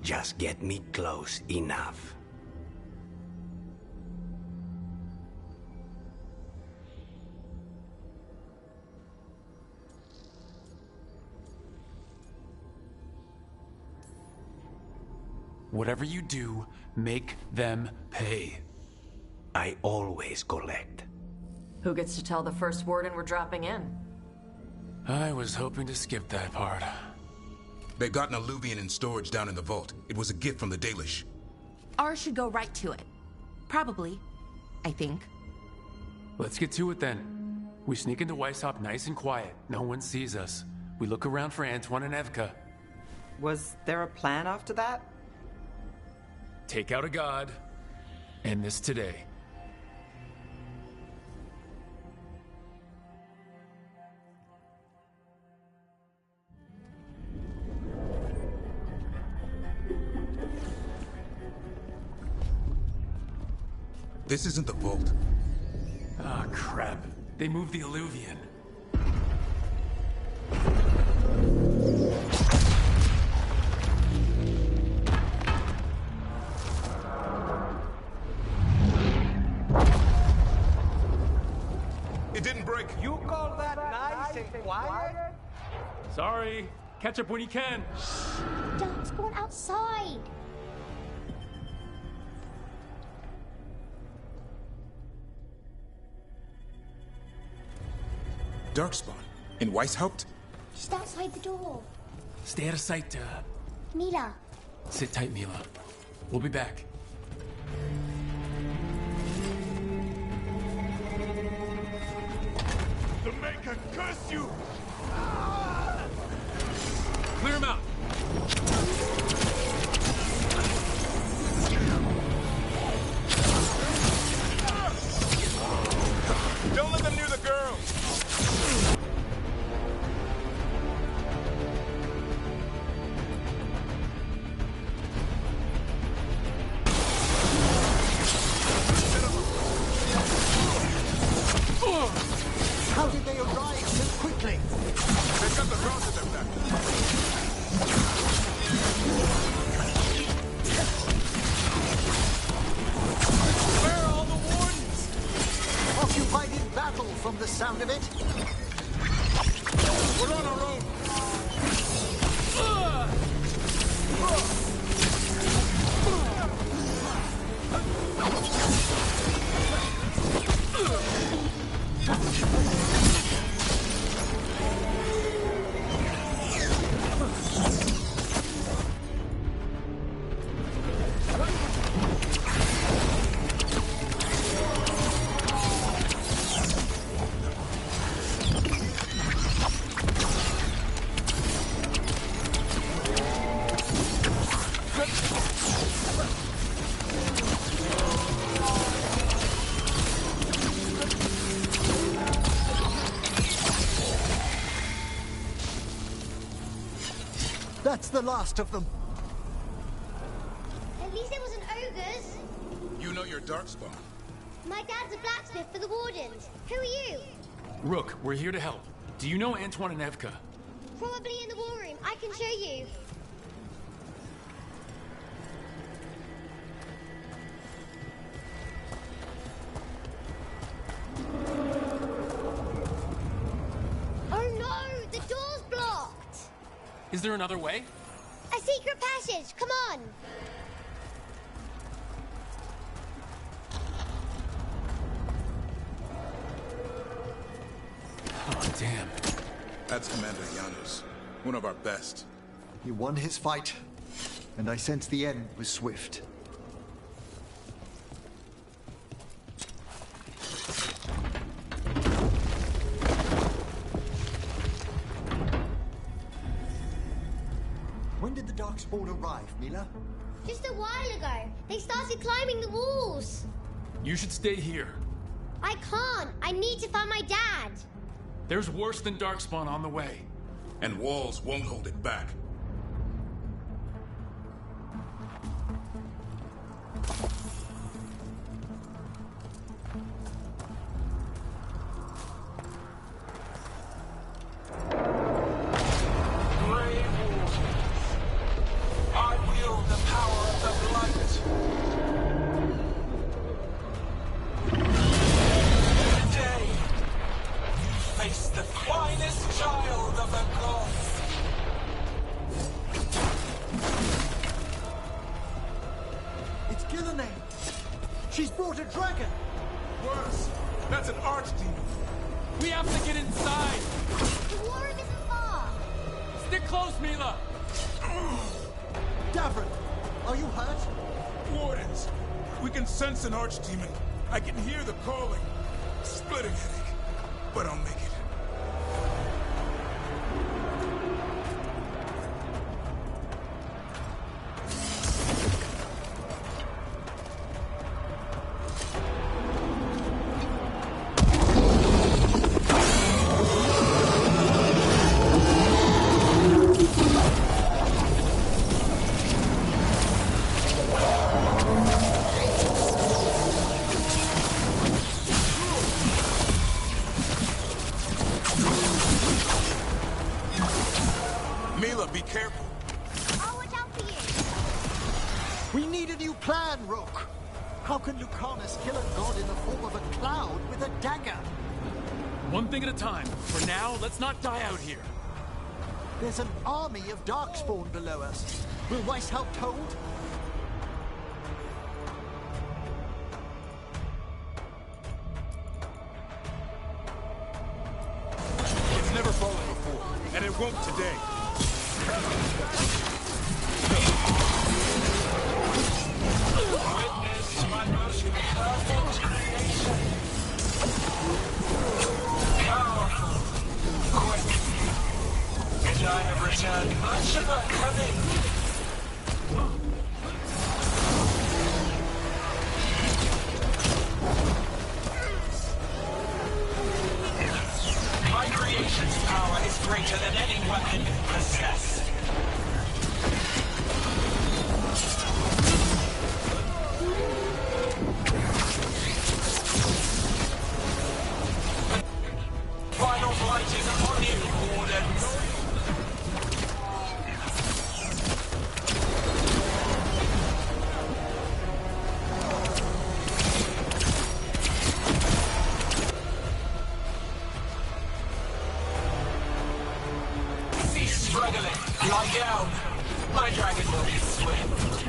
Just get me close enough. Whatever you do, make them pay. I always collect. Who gets to tell the first warden we're dropping in? I was hoping to skip that part. They've got an alluvian in storage down in the vault. It was a gift from the Dalish. Ours should go right to it. Probably. I think. Let's get to it then. We sneak into Weishaupt nice and quiet. No one sees us. We look around for Antoine and Evka. Was there a plan after that? Take out a god. End this today. This isn't the vault. Ah, crap. They moved the alluvian. It didn't break. You call that nice and quiet? Sorry. Catch up when you can. Dark's gone outside. Darkspawn? In Weishaupt? Just outside the door. Stay out of sight, Mila. Sit tight, Mila. We'll be back. The Maker curse you! Clear him out! Don't let them near the girl! How did they arrive so quickly? They've got the cross in their back. Where are all the wardens? Occupied in battle from the sound of it. We're on our own. That's the last of them. At least it wasn't ogres. You know your darkspawn. My dad's a blacksmith for the Wardens. Who are you? Rook, we're here to help. Do you know Antoine and Evka? Probably in the war room. I can show you. Oh no! The door's blocked! Is there another way? A secret passage! Come on! Oh, damn. That's Commander Janus, one of our best. He won his fight, and I sense the end was swift. When did the Darkspawn arrive, Mila? Just a while ago. They started climbing the walls. You should stay here. I can't. I need to find my dad. There's worse than Darkspawn on the way. And walls won't hold it back. An archdemon. I can hear the calling. Splitting headache, but I'll make it. Not die out here. There's an army of Darkspawn below us. Will Weishaupt hold? It's never fallen before, and it won't today. Witness my most perfect creation. Powerful. Quick. And I have returned much of our coming. My creation's power is greater than any weapon possessed. Final flight is upon you, Wardens. Cease struggling. Lie down. My dragon will be swift.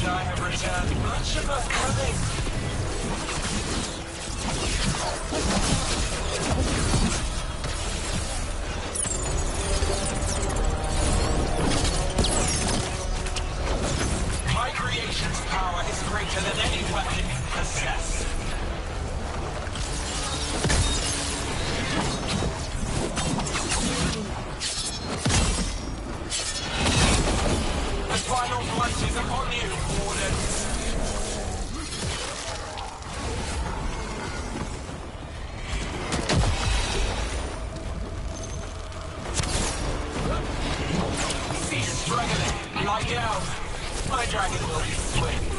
I have returned much of a coming. My creation's power is greater than any weapon you possess. The final blight is upon you, Wardens. Cease struggling. Lie down. My dragon will be swift.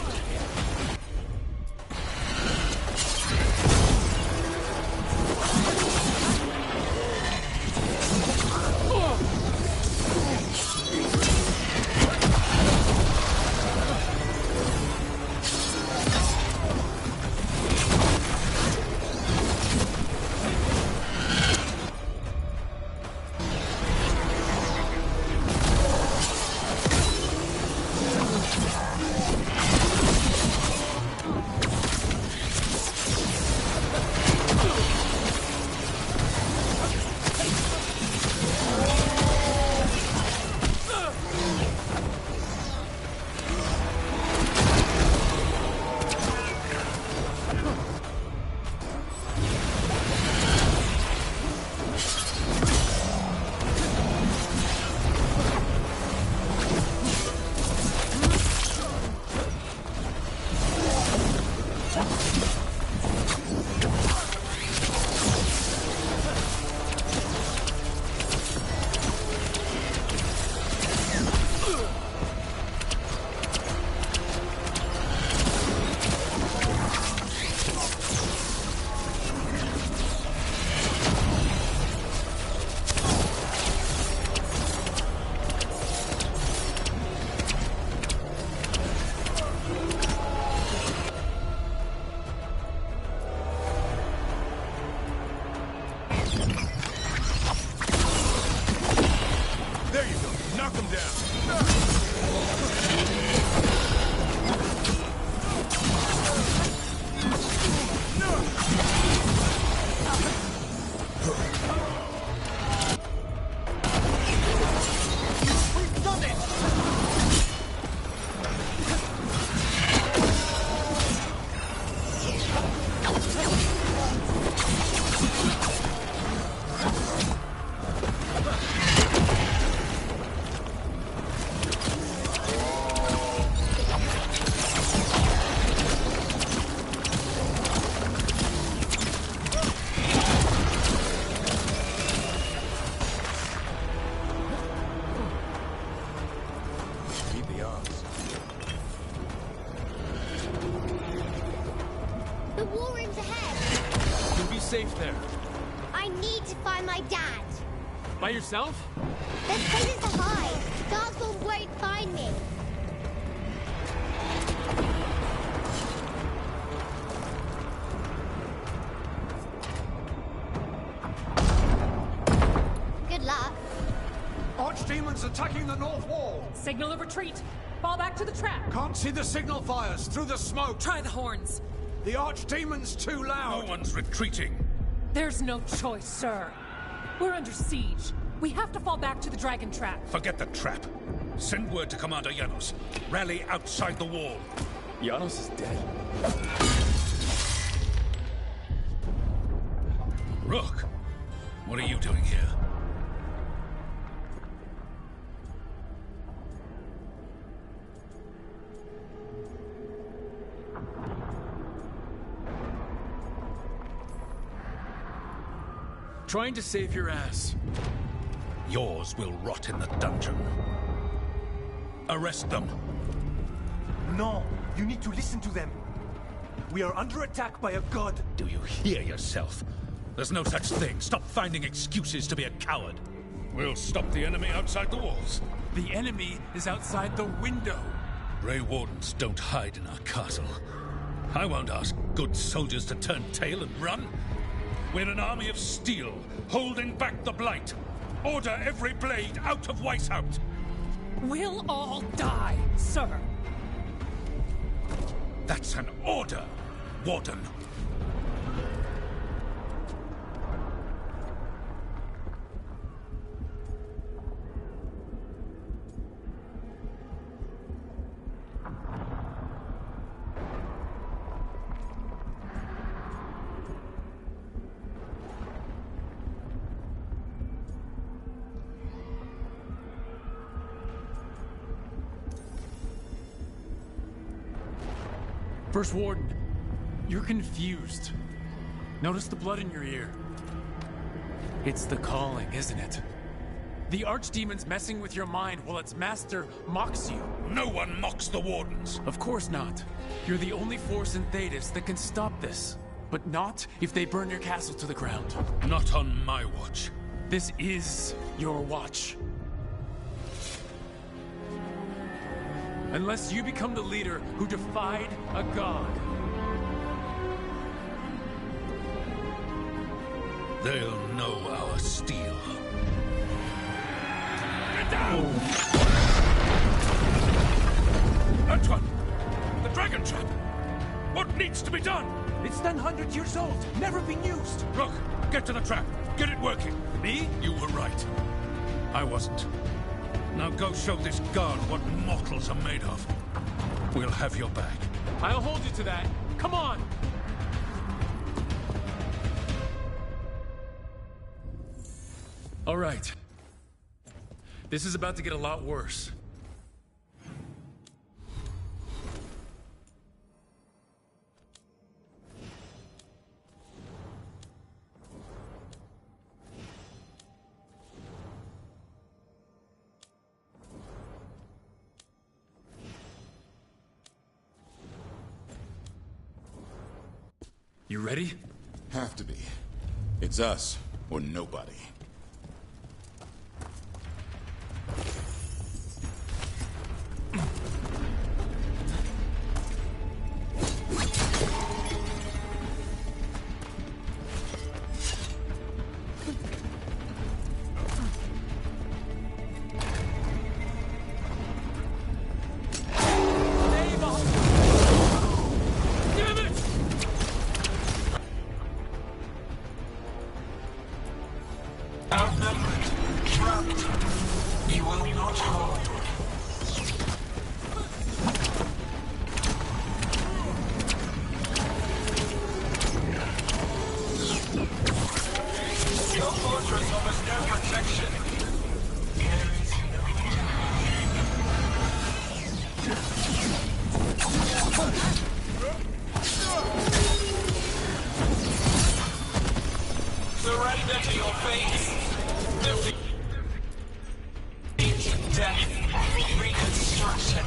By yourself? There's places to hide. Darkspawn won't find me. Good luck. Archdemons attacking the north wall. Signal of retreat. Fall back to the trap. Can't see the signal fires through the smoke. Try the horns. The Archdemon's too loud. No one's retreating. There's no choice, sir. We're under siege. We have to fall back to the dragon trap. Forget the trap. Send word to Commander Janos. Rally outside the wall. Janos is dead. Rook, what are you doing here? Trying to save your ass. Yours will rot in the dungeon. Arrest them. No, you need to listen to them. We are under attack by a god. Do you hear yourself? There's no such thing. Stop finding excuses to be a coward. We'll stop the enemy outside the walls. The enemy is outside the window. Grey Wardens don't hide in our castle. I won't ask good soldiers to turn tail and run. We're an army of steel, holding back the Blight. Order every blade out of Weishaupt. We'll all die, sir. That's an order, Warden. First Warden, you're confused. Notice the blood in your ear. It's the calling, isn't it? The Archdemon's messing with your mind while its master mocks you. No one mocks the Wardens. Of course not. You're the only force in Thedas that can stop this. But not if they burn your castle to the ground. Not on my watch. This is your watch. Unless you become the leader who defied a god. They'll know our steel. Get down! Antoine! The dragon trap! What needs to be done? It's 900 years old, never been used. Look, get to the trap. Get it working. Me? You were right. I wasn't. Now go show this guard what mortals are made of. We'll have your back. I'll hold you to that. Come on! All right. This is about to get a lot worse. You ready? Have to be. It's us, or nobody. Surrender to your fate. Defeat, death, reconstruction.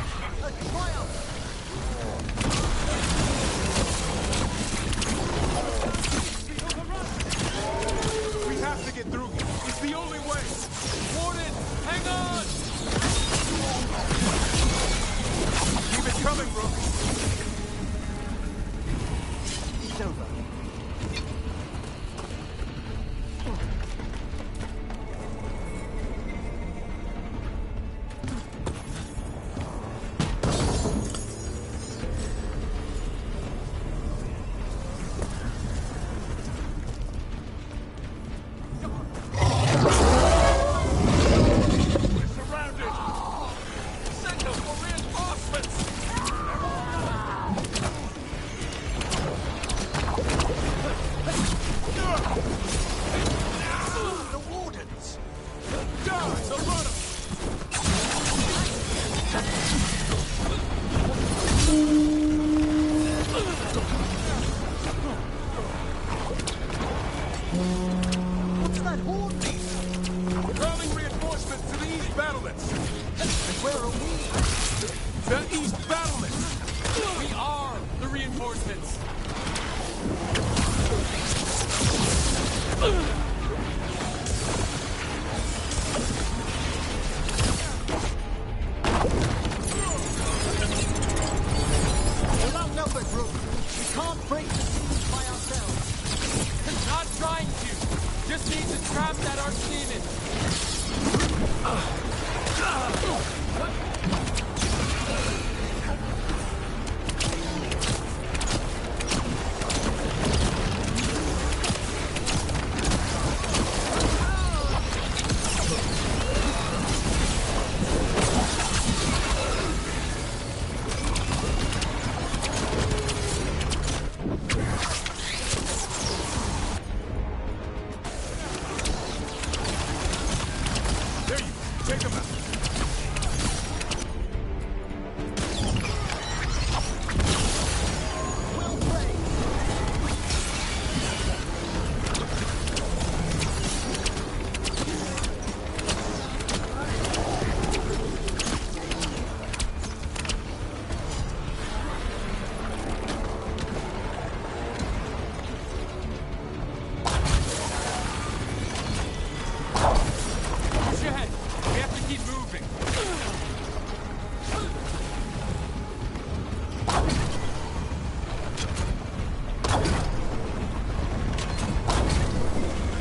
We have to get through. It's the only way. Warden, hang on! Keep it coming, Rook. It's over. Not trying to. Just need to trap that. Take him out.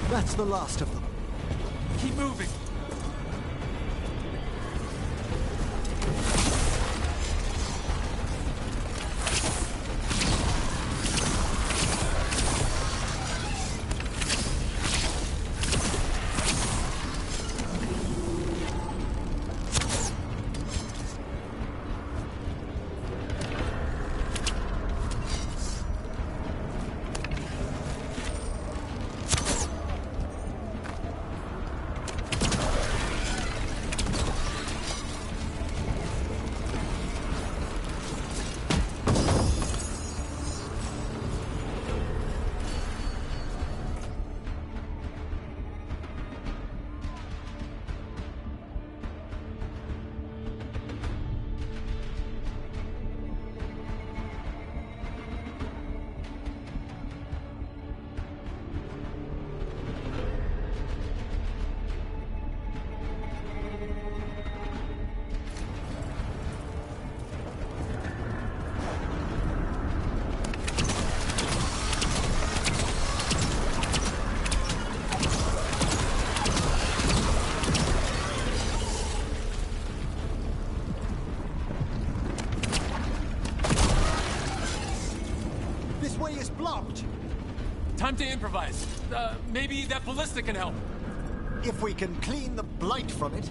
That's the last of them. Keep moving. Time to improvise. Maybe that ballista can help. If we can clean the blight from it.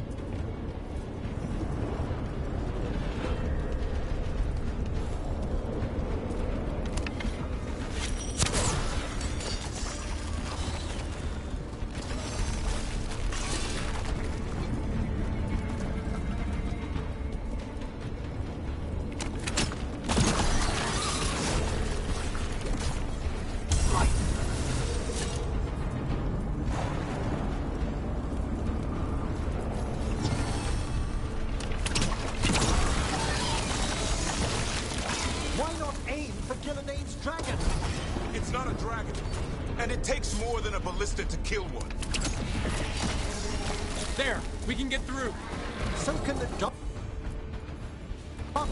To kill one. There, we can get through. So can the dogs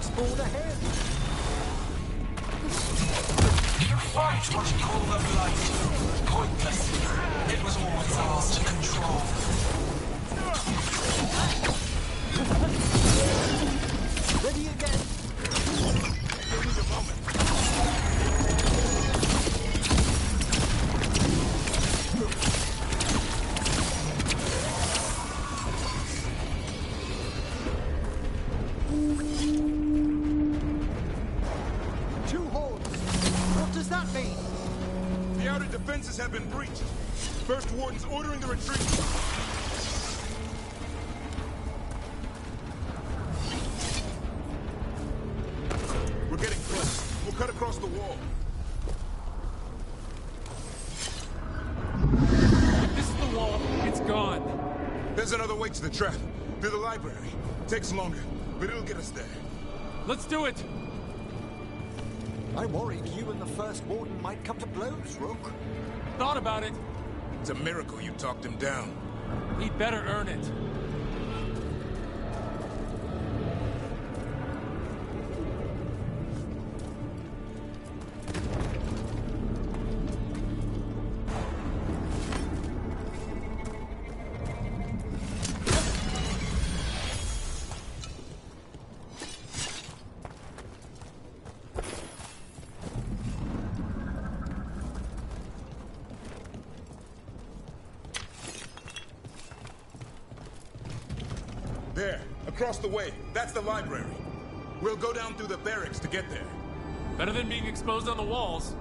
spawn ahead. You fight what you call the blight. Pointless. It was always ours to control. Ready again. Give me a moment. Defenses have been breached. First Warden's ordering the retreat. We're getting close. We'll cut across the wall. If this is the wall, it's gone. There's another way to the trap. Through the library. Takes longer, but it'll get us there. Let's do it! I worried you and the First Warden might come to blows, Rook. Thought about it. It's a miracle you talked him down. He'd better earn it. There, across the way. That's the library. We'll go down through the barracks to get there. Better than being exposed on the walls.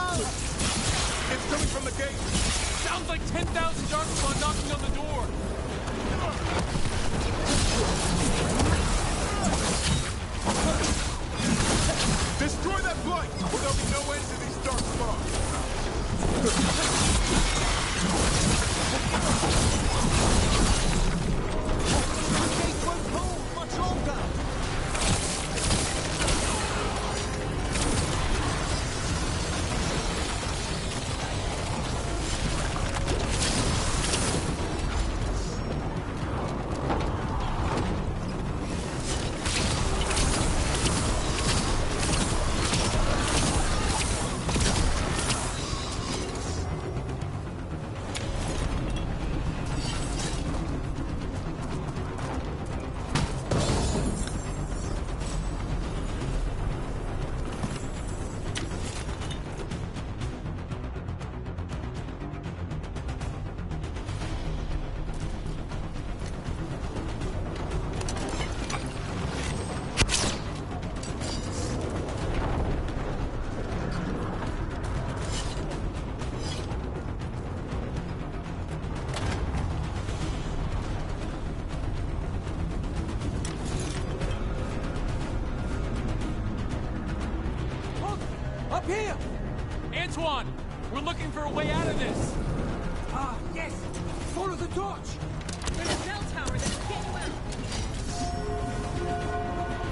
out! It's coming from the gate! Sounds like 10,000 Darkspawn knocking on the door! Destroy that blight, or there'll be no end to these Darkspawn! The gate won't hold much longer! Up here! Antoine! We're looking for a way out of this! Ah, yes! Follow the torch! There's a bell tower that will get you out!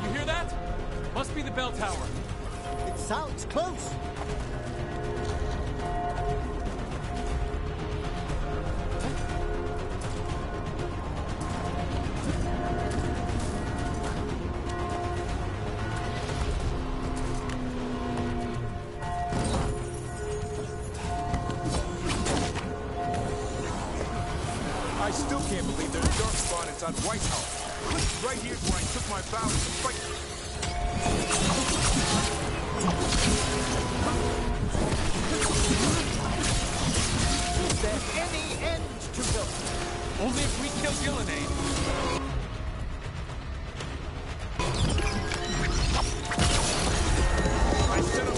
You hear that? Must be the bell tower. It sounds close! I still can't believe there's Darkspawn inside Weishaupt. Right here's where I took my vows to fight. Is there any end to them? Only if we kill Gillenade. I set up.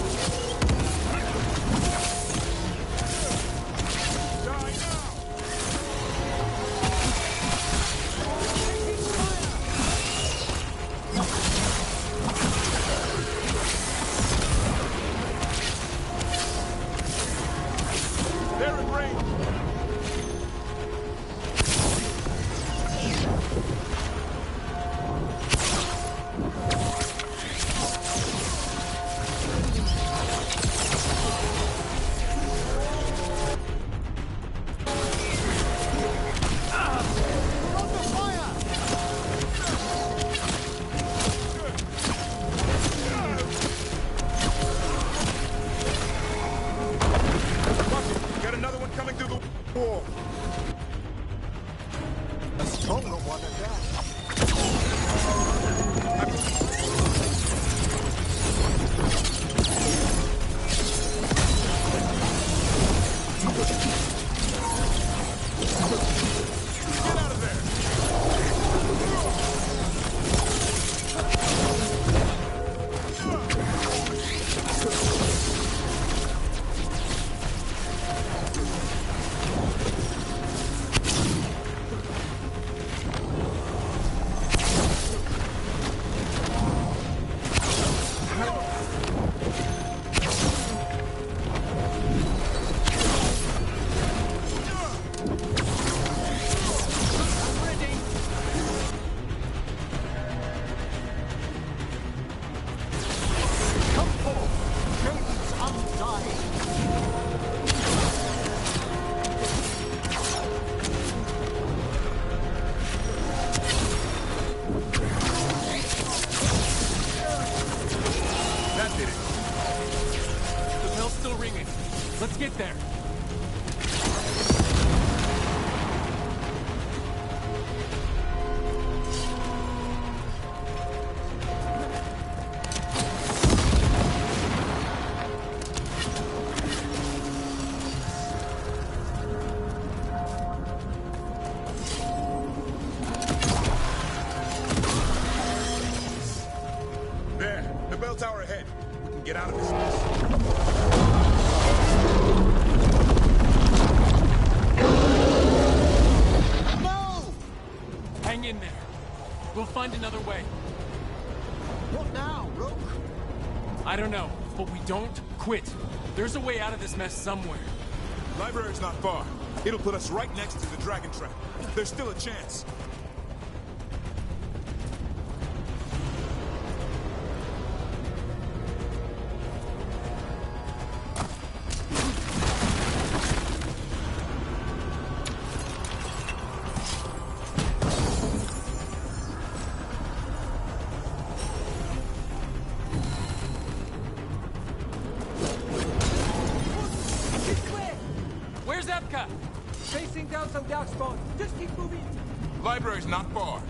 Die now! They're in range! Got another one coming through the wall. A stronger one at that. Get out of there! Come forth! James undying! That did it. The bell's still ringing. Let's get there. There, the bell tower ahead. We can get out of this mess. We'll find another way. What now, Rook? I don't know, but we don't quit. There's a way out of this mess somewhere. Library's not far. It'll put us right next to the dragon trap. There's still a chance. Chasing down some darkspawn. Just keep moving. Library's not far.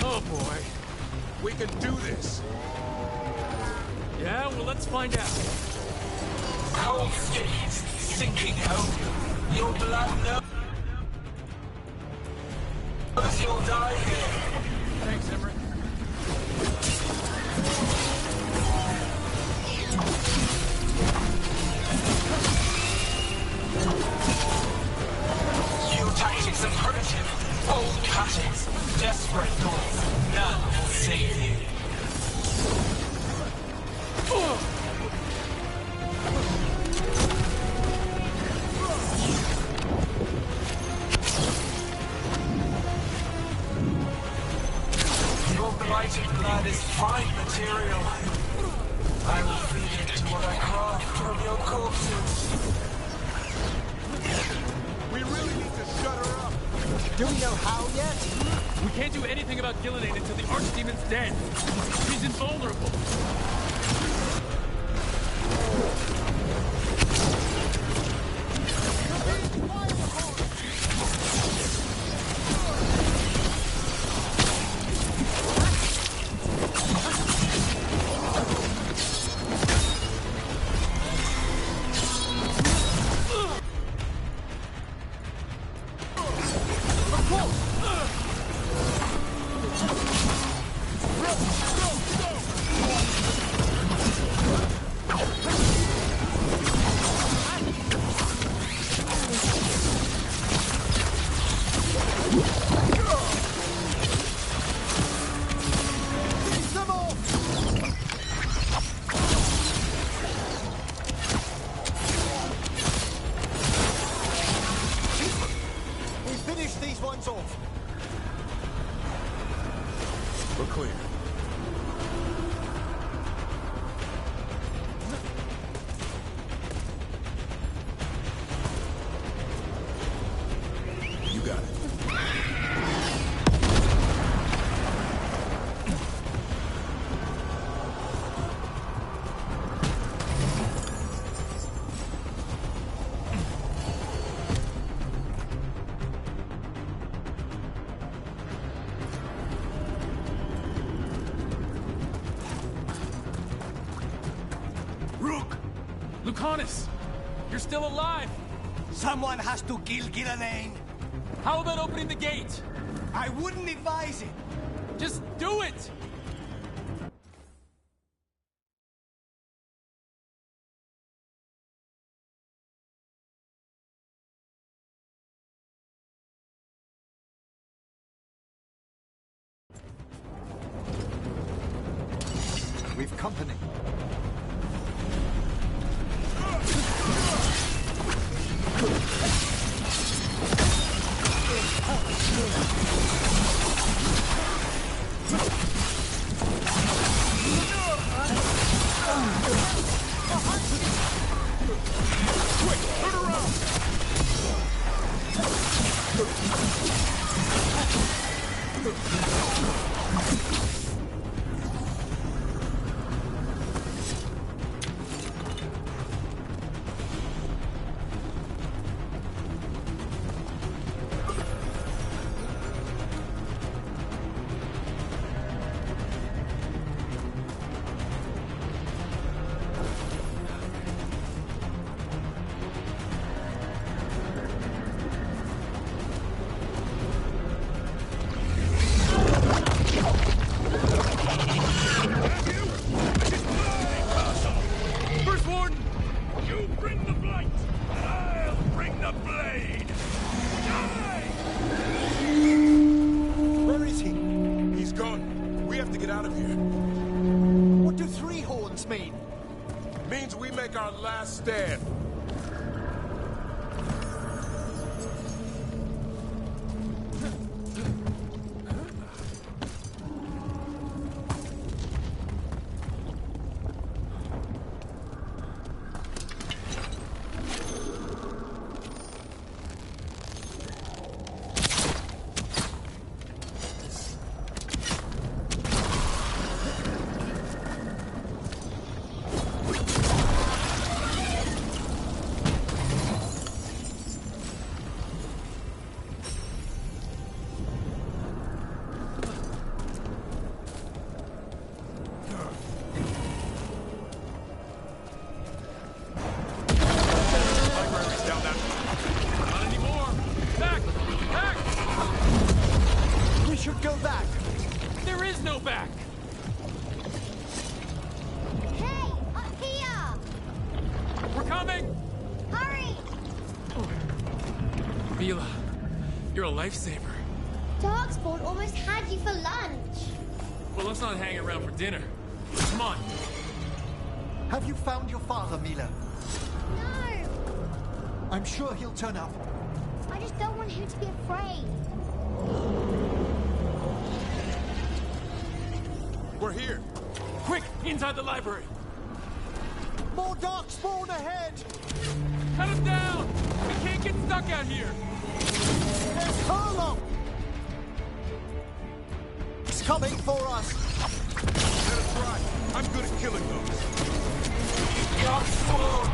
Oh boy. We can do this. Yeah, well, let's find out. Cold skins, sinking home. Your blood knows you'll die here. Thanks, Emmerich. Your tactics are primitive, old cuttings, desperate thoughts. None will save you. Your blighted blood is fine material. I will feed it to what I craft from your corpses. We really need to shut her up. Do we know how yet? We can't do anything about Gillenane until the Archdemon's dead. She's invulnerable. We're clear. You got it. Lucanus! You're still alive! Someone has to kill Gillenane. How about opening the gate? I wouldn't advise it. Just do it! We've company. make our last stand. You're a lifesaver. Darkspawn almost had you for lunch. Well, let's not hang around for dinner. Come on. Have you found your father, Mila? No. I'm sure he'll turn up. I just don't want him to be afraid. We're here. Quick, inside the library. More Darkspawn ahead! Cut him down! We can't get stuck out here! There's Furlong! He's coming for us! Let us try. I'm good at killing those. Darkspawn!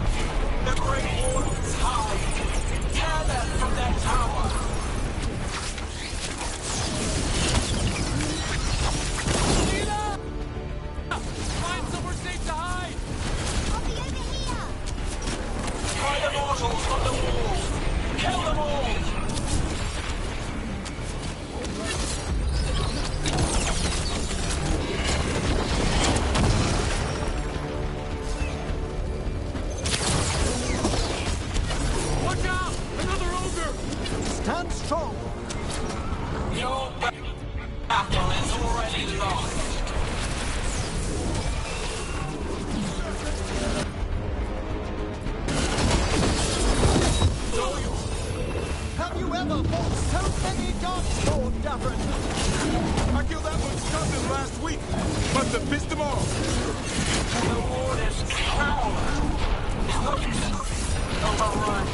The Great Warden's high! Tear them from that tower! Mila! Find somewhere safe to hide! I'll be over here! Try the mortals on the wall! Kill them all! Watch out! Another ogre! Stand strong! Your battle is already lost! Have you ever fought so many Darkspawn, Davrin? I killed that one's cousin last week. Must have pissed them off. The Warden's power is looking to overrun.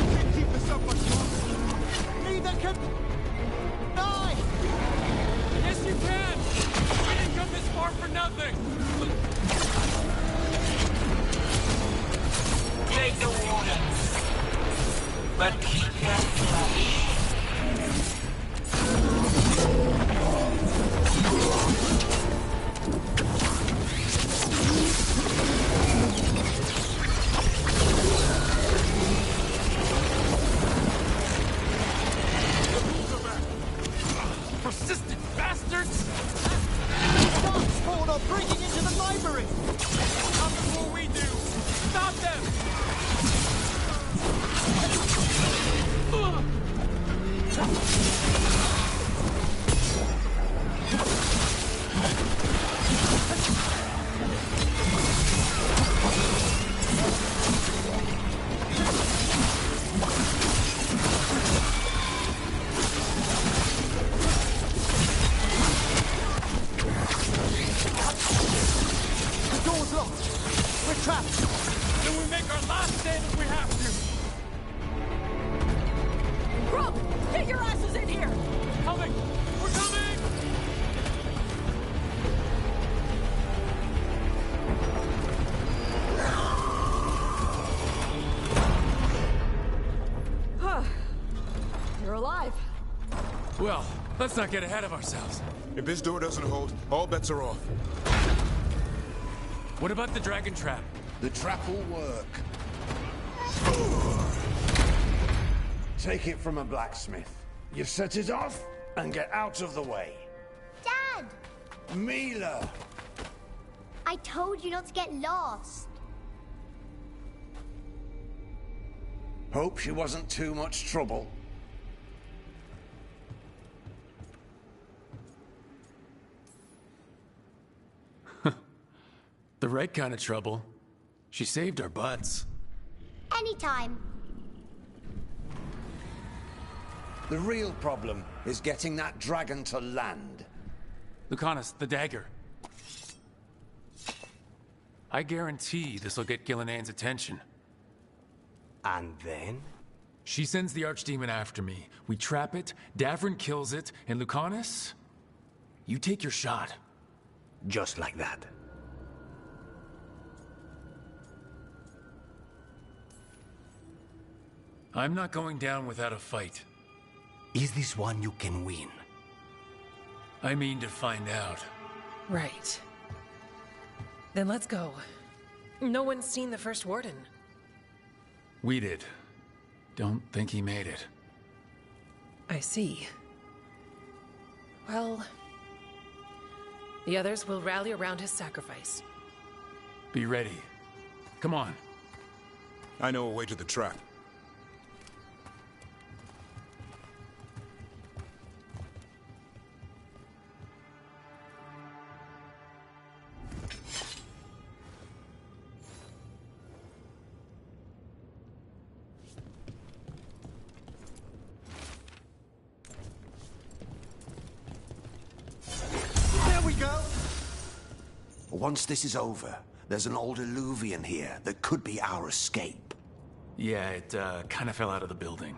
Can't keep this up much longer. Neither can I! Yes, you can! We didn't come this far for nothing! Take the Wardens, but keep that flesh. Persistent bastards! Darkspawn are breaking into the library! Not before we do! Stop them! The door's locked! We're trapped! Then we make our last stand if we have to! Grump! Get your asses in here! Coming! We're coming! You're alive. Well, let's not get ahead of ourselves. If this door doesn't hold, all bets are off. What about the dragon trap? The trap will work. Take it from a blacksmith. You set it off and get out of the way. Dad! Mila! I told you not to get lost. Hope she wasn't too much trouble. The right kind of trouble. She saved our butts. Anytime. The real problem is getting that dragon to land. Lucanus, the dagger. I guarantee this'll get Gillian's attention. And then? She sends the Archdemon after me. We trap it, Davrin kills it, and Lucanus? You take your shot. Just like that. I'm not going down without a fight. Is this one you can win? I mean to find out. Right. Then let's go. No one's seen the First Warden. We did. Don't think he made it. I see. Well, the others will rally around his sacrifice. Be ready. Come on. I know a way to the trap. Once this is over, there's an old Illuvian here that could be our escape. Yeah, it kind of fell out of the building.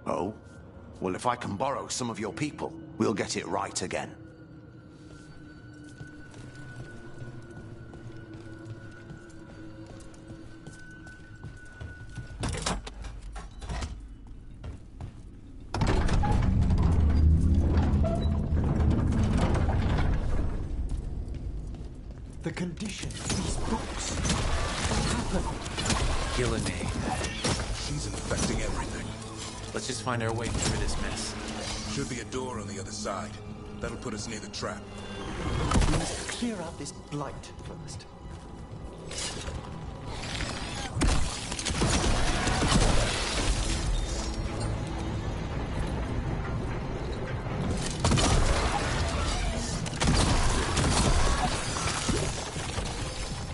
Oh? Well, if I can borrow some of your people, we'll get it right again. The condition of these books. What happened? Gillian. She's infecting everything. Let's just find our way through this mess. Should be a door on the other side. That'll put us near the trap. We must clear out this blight first.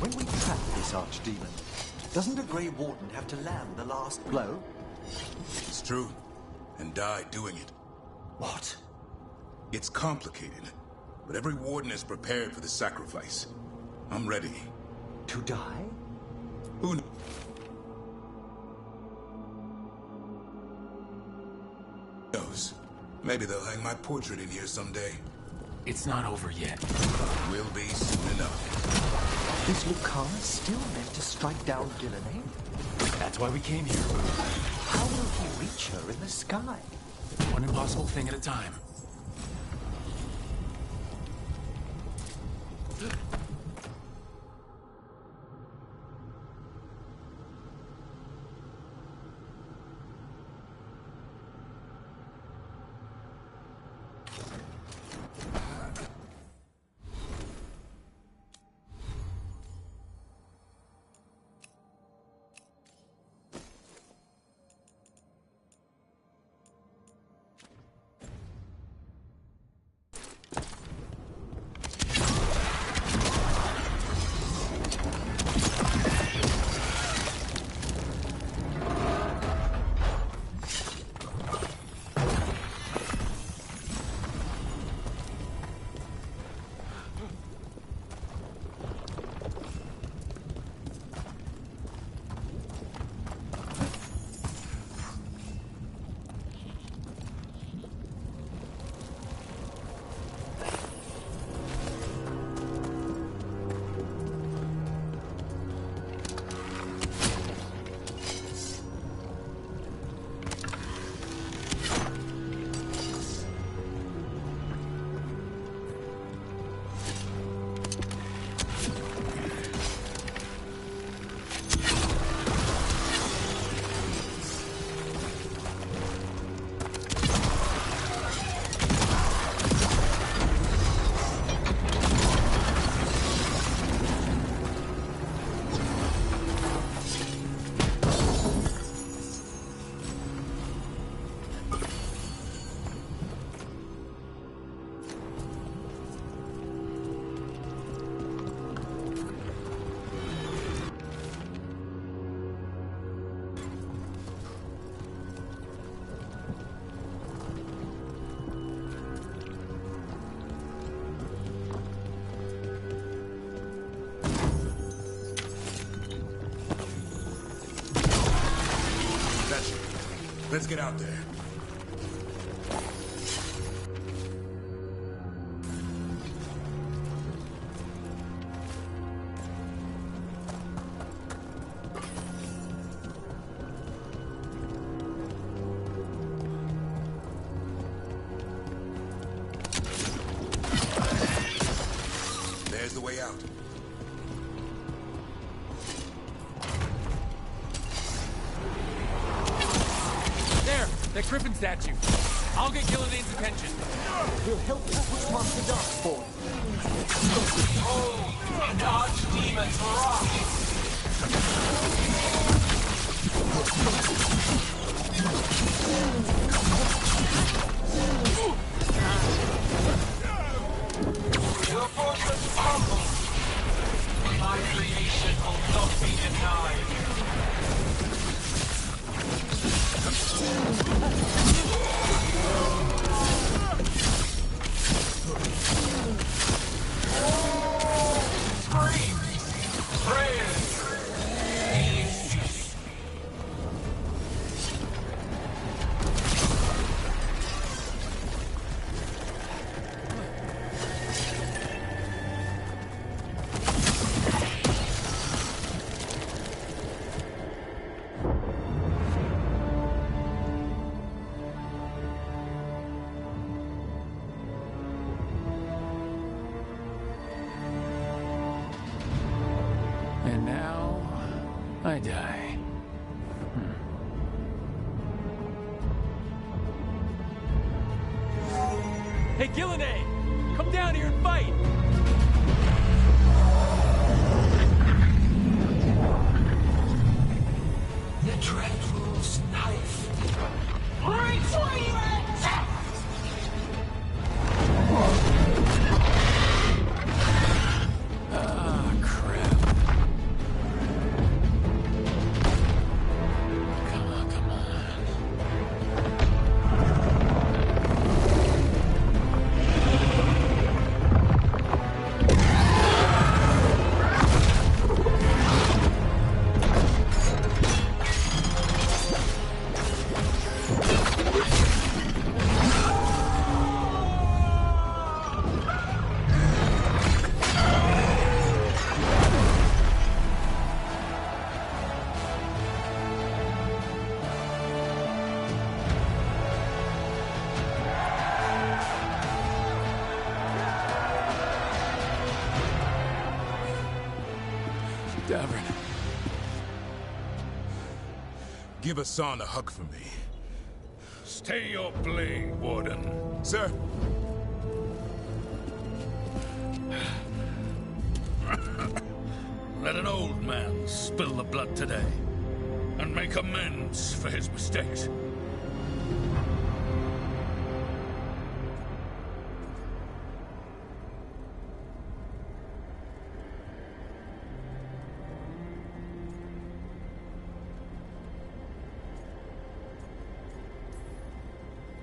When we trap this Archdemon, doesn't a Grey Warden have to land the last blow? It's true. And die doing it. What? It's complicated, but every warden is prepared for the sacrifice. I'm ready. To die? Who knows? Maybe they'll hang my portrait in here someday. It's not over yet. Will be soon enough. Is Lucanus still meant to strike down Gillian? That's why we came here. How will he reach her in the sky? One impossible thing at a time. Let's get out there. There's the way out. There! That Griffin statue. I'll get Gillidane's attention. We'll help you push Master Darkspawn. Oh, and Archdemons rock! Your fortress crumbles. My creation will not be denied. And now, I die. Hey, Gillinane! Come down here and fight! The Dreadwolf's knife. Retreat! Ah, crap. Come on, come on. Davern. Give Hassan a hug for me. Stay your blade, Warden. Sir. Let an old man spill the blood today, and make amends for his mistakes.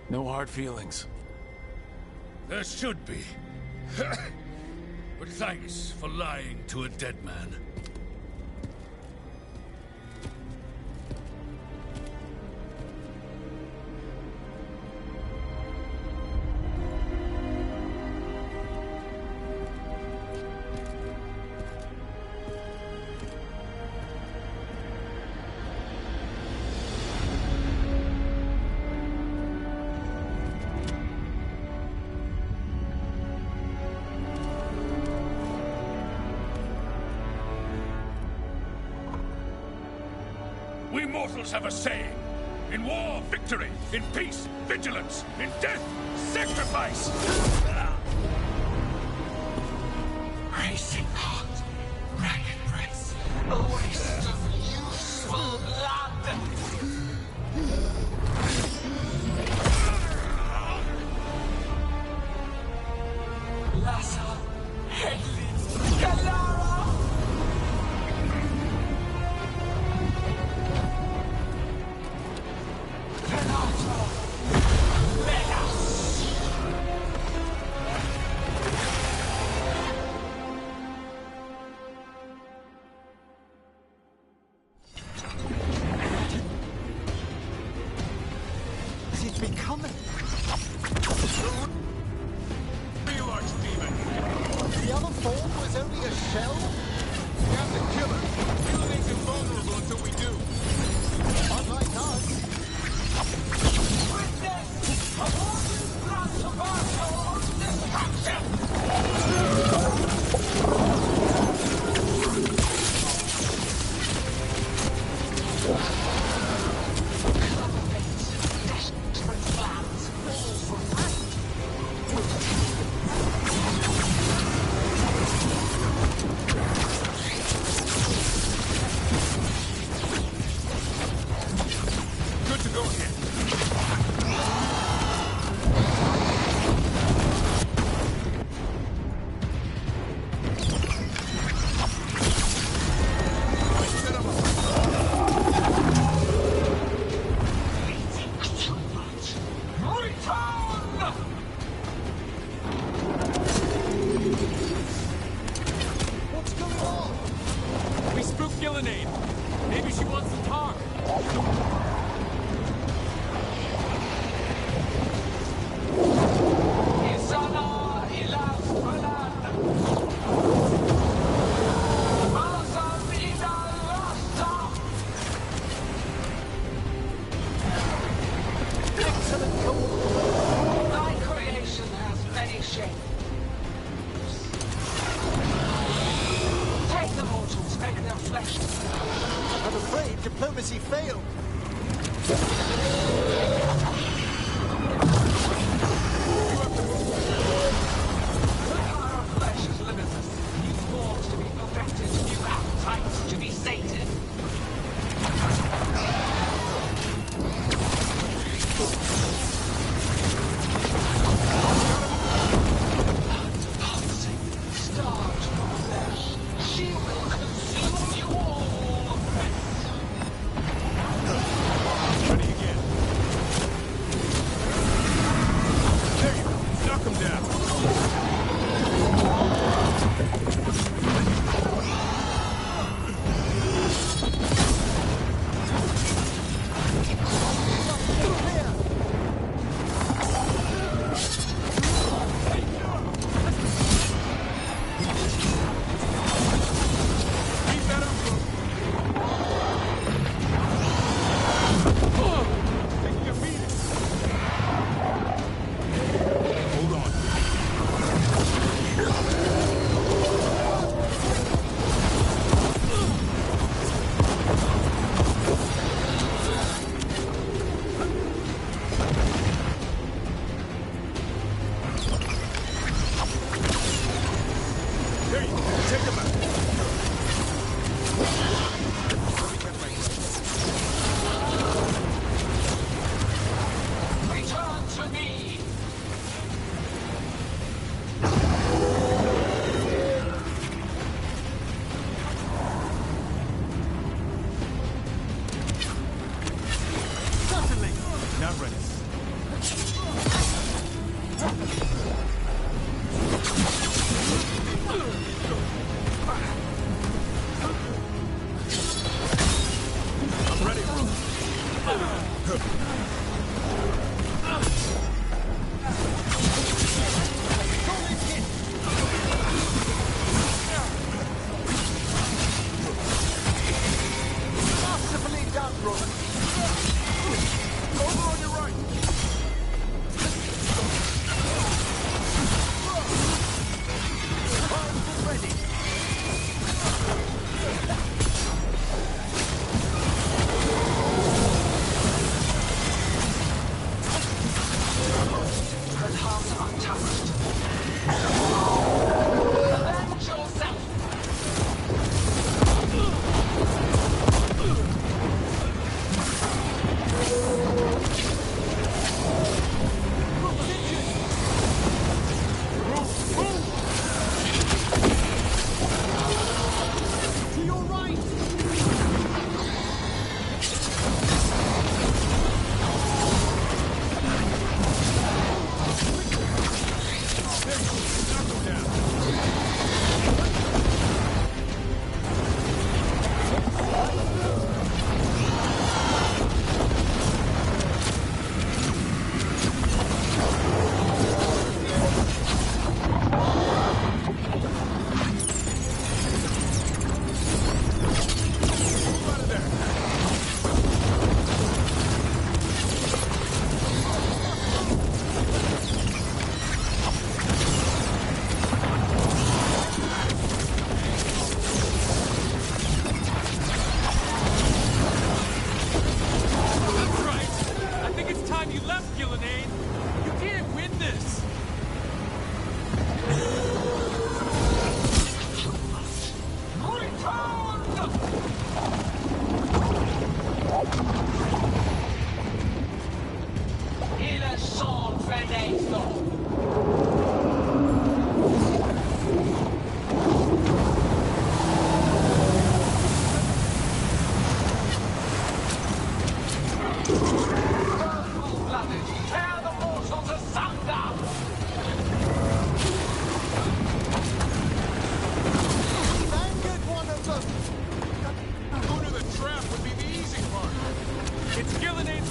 No hard feelings. There should be. But thanks for lying to a dead man. We mortals have a saying. In war, victory. In peace, vigilance. In death, sacrifice. Racing heart, ragged breath, a waste of useful blood. Lassa, Headley, Galara. be coming. Real demon. The other form was only a shell? We have to kill it. We'll make him vulnerable until we do. Unlike us. Witness! A warning blast of our own destruction! Diplomacy failed. Our flesh is limitless. New forms to be perfected, new appetites to be sated. Starved for flesh. She will consume you all.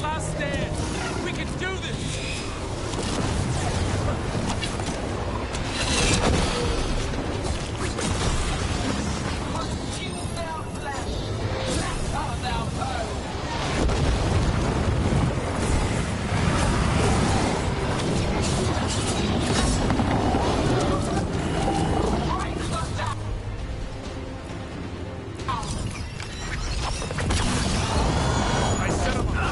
this last stand. We can do this. I set him up.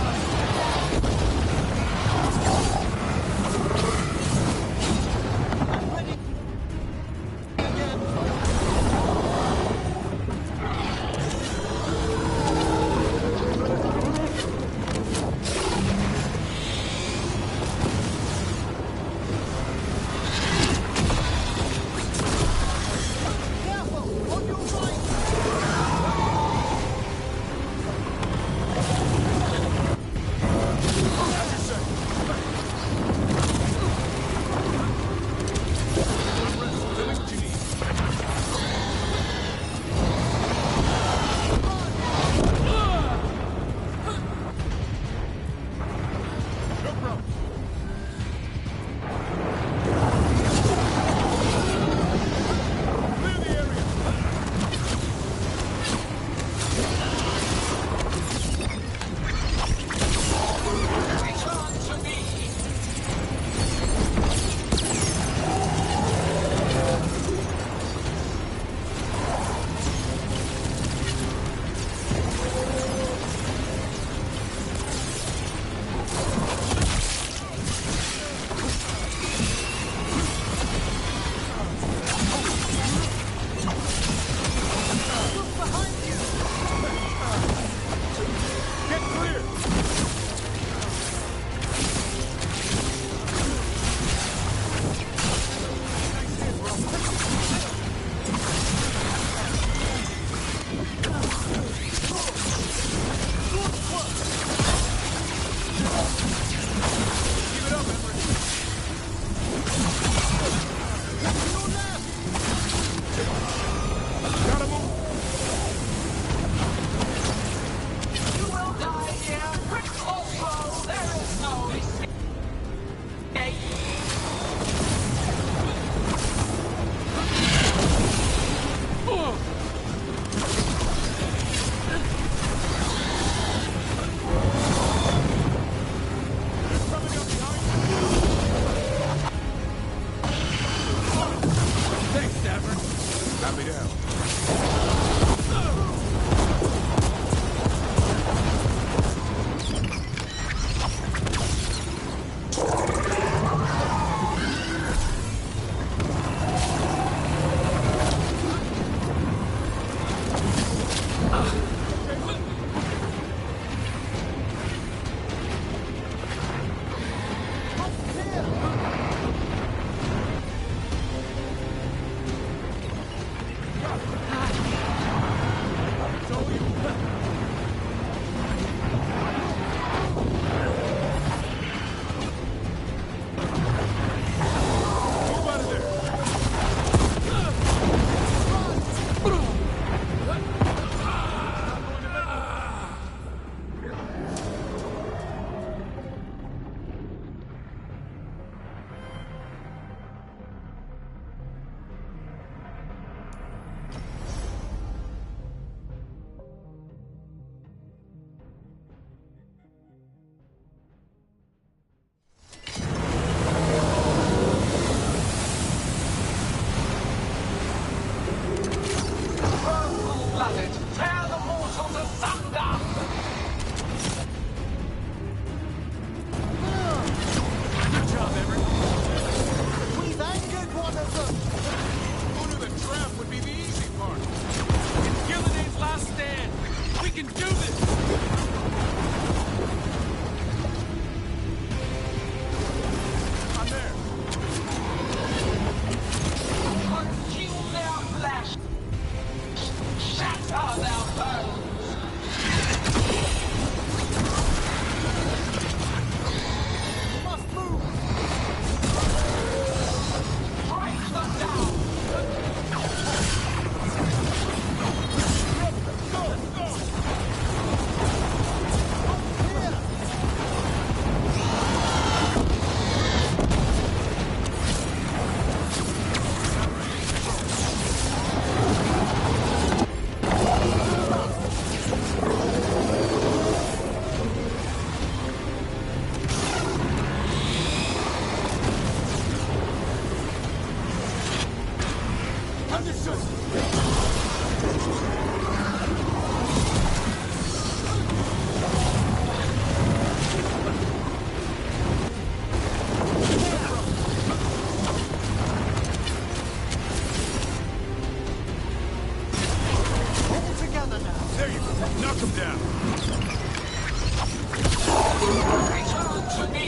There you go. Knock him down. Return to me.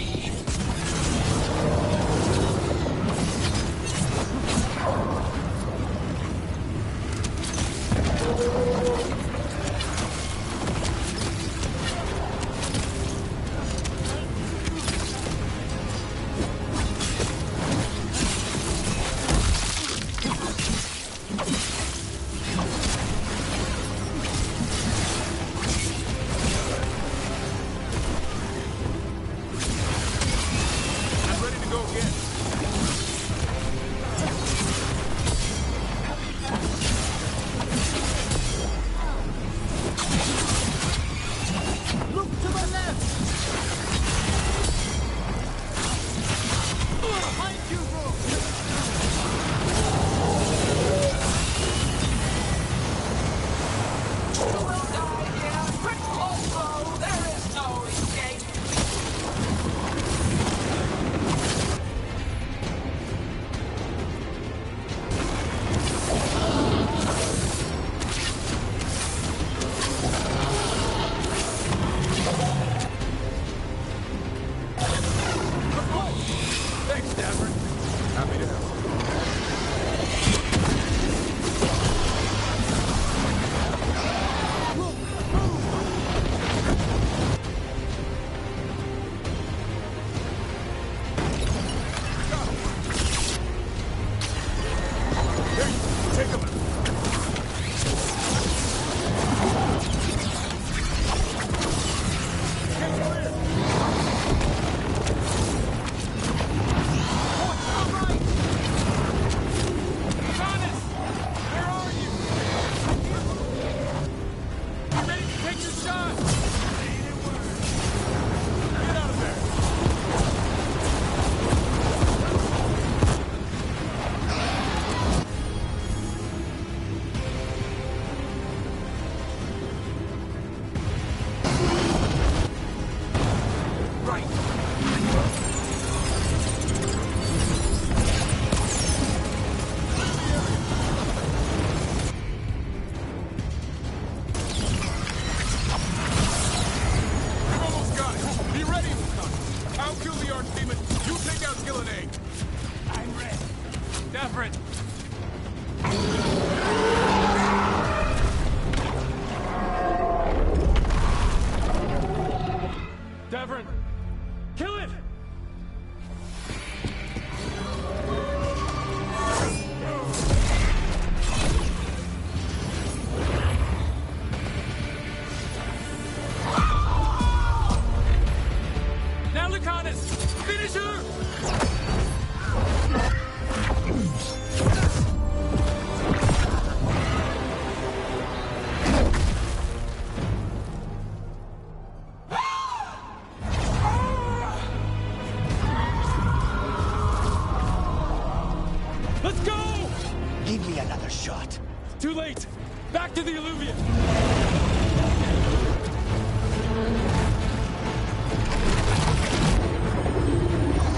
Too late! Back to the Illuvian!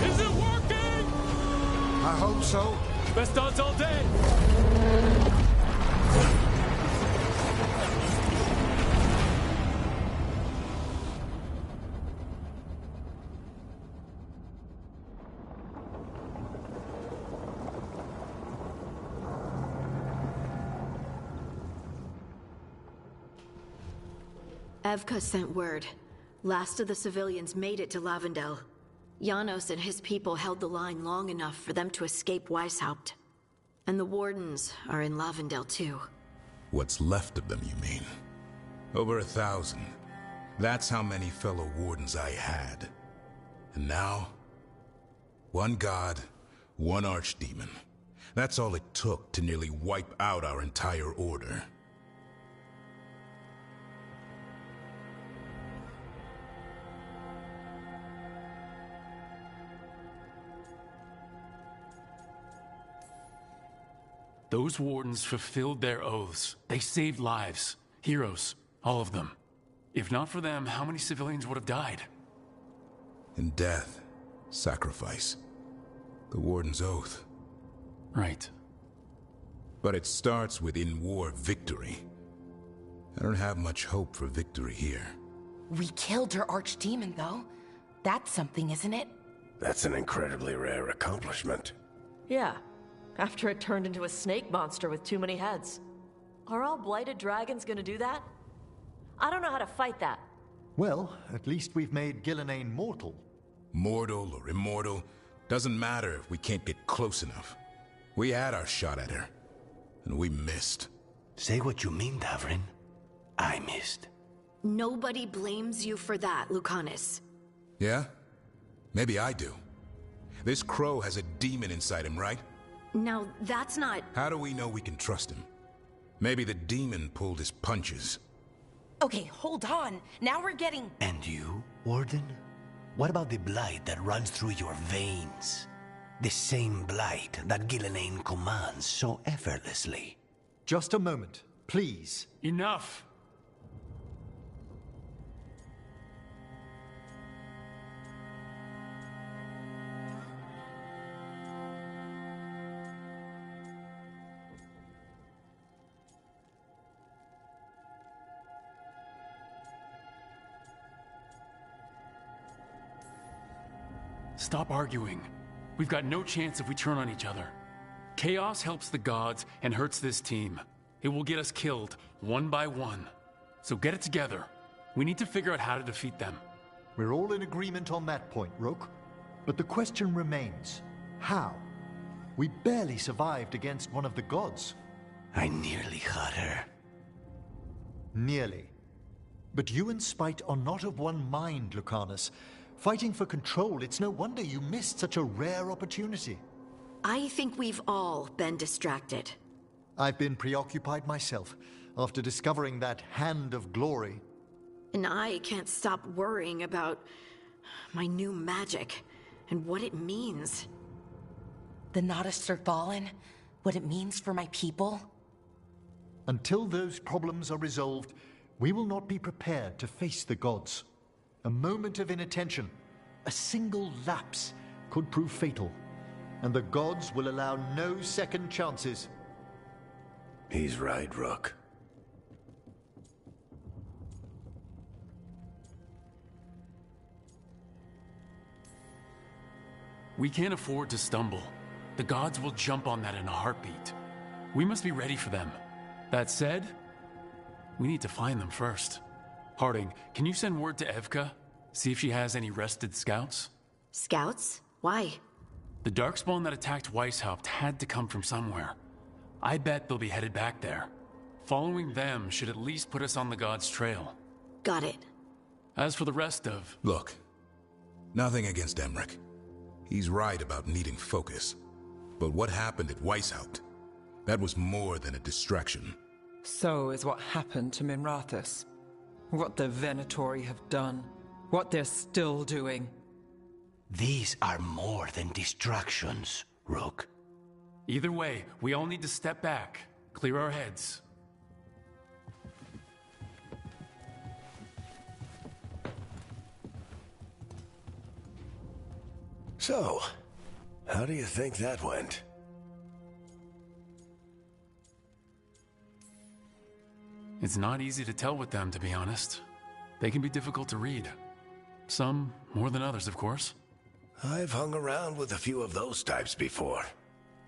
Is it working? I hope so. Best odds all day! Evka sent word. Last of the civilians made it to Lavendel. Janos and his people held the line long enough for them to escape Weishaupt. And the Wardens are in Lavendel too. What's left of them, you mean? Over 1,000. That's how many fellow Wardens I had. And now, one god, one archdemon. That's all it took to nearly wipe out our entire order. Those Wardens fulfilled their oaths. They saved lives. Heroes. All of them. If not for them, how many civilians would have died? In death, sacrifice. The Warden's oath. Right. But it starts with in-war victory. I don't have much hope for victory here. We killed her archdemon, though. That's something, isn't it? That's an incredibly rare accomplishment. Yeah, after it turned into a snake monster with too many heads. Are all blighted dragons gonna do that? I don't know how to fight that. Well, at least we've made Gillenane mortal. Mortal or immortal, doesn't matter if we can't get close enough. We had our shot at her, and we missed. Say what you mean, Davrin. I missed. Nobody blames you for that, Lucanus. Yeah? Maybe I do. This crow has a demon inside him, right? Now, that's not... How do we know we can trust him? Maybe the demon pulled his punches. Okay, hold on. Now we're getting... And you, Warden? What about the blight that runs through your veins? The same blight that Gillenane commands so effortlessly. Just a moment, please. Enough! Stop arguing. We've got no chance if we turn on each other. Chaos helps the gods and hurts this team. It will get us killed, one by one. So get it together. We need to figure out how to defeat them. We're all in agreement on that point, Rook. But the question remains, how? We barely survived against one of the gods. I nearly had her. Nearly. But you and Spite are not of one mind, Lucanus. Fighting for control, it's no wonder you missed such a rare opportunity. I think we've all been distracted. I've been preoccupied myself, after discovering that Hand of Glory. And I can't stop worrying about my new magic and what it means. The Nodists are fallen? What it means for my people? Until those problems are resolved, we will not be prepared to face the gods. A moment of inattention, a single lapse, could prove fatal, and the gods will allow no second chances. He's right, Rook. We can't afford to stumble. The gods will jump on that in a heartbeat. We must be ready for them. That said, we need to find them first. Harding, can you send word to Evka? See if she has any rested scouts? Scouts? Why? The Darkspawn that attacked Weishaupt had to come from somewhere. I bet they'll be headed back there. Following them should at least put us on the gods' trail. Got it. As for the rest of... Look, nothing against Emmerich. He's right about needing focus. But what happened at Weishaupt? That was more than a distraction. So is what happened to Minrathous. What the Venatori have done. What they're still doing. These are more than distractions, Rook. Either way, we all need to step back, clear our heads. So, how do you think that went? It's not easy to tell with them, to be honest. They can be difficult to read. Some more than others, of course. I've hung around with a few of those types before.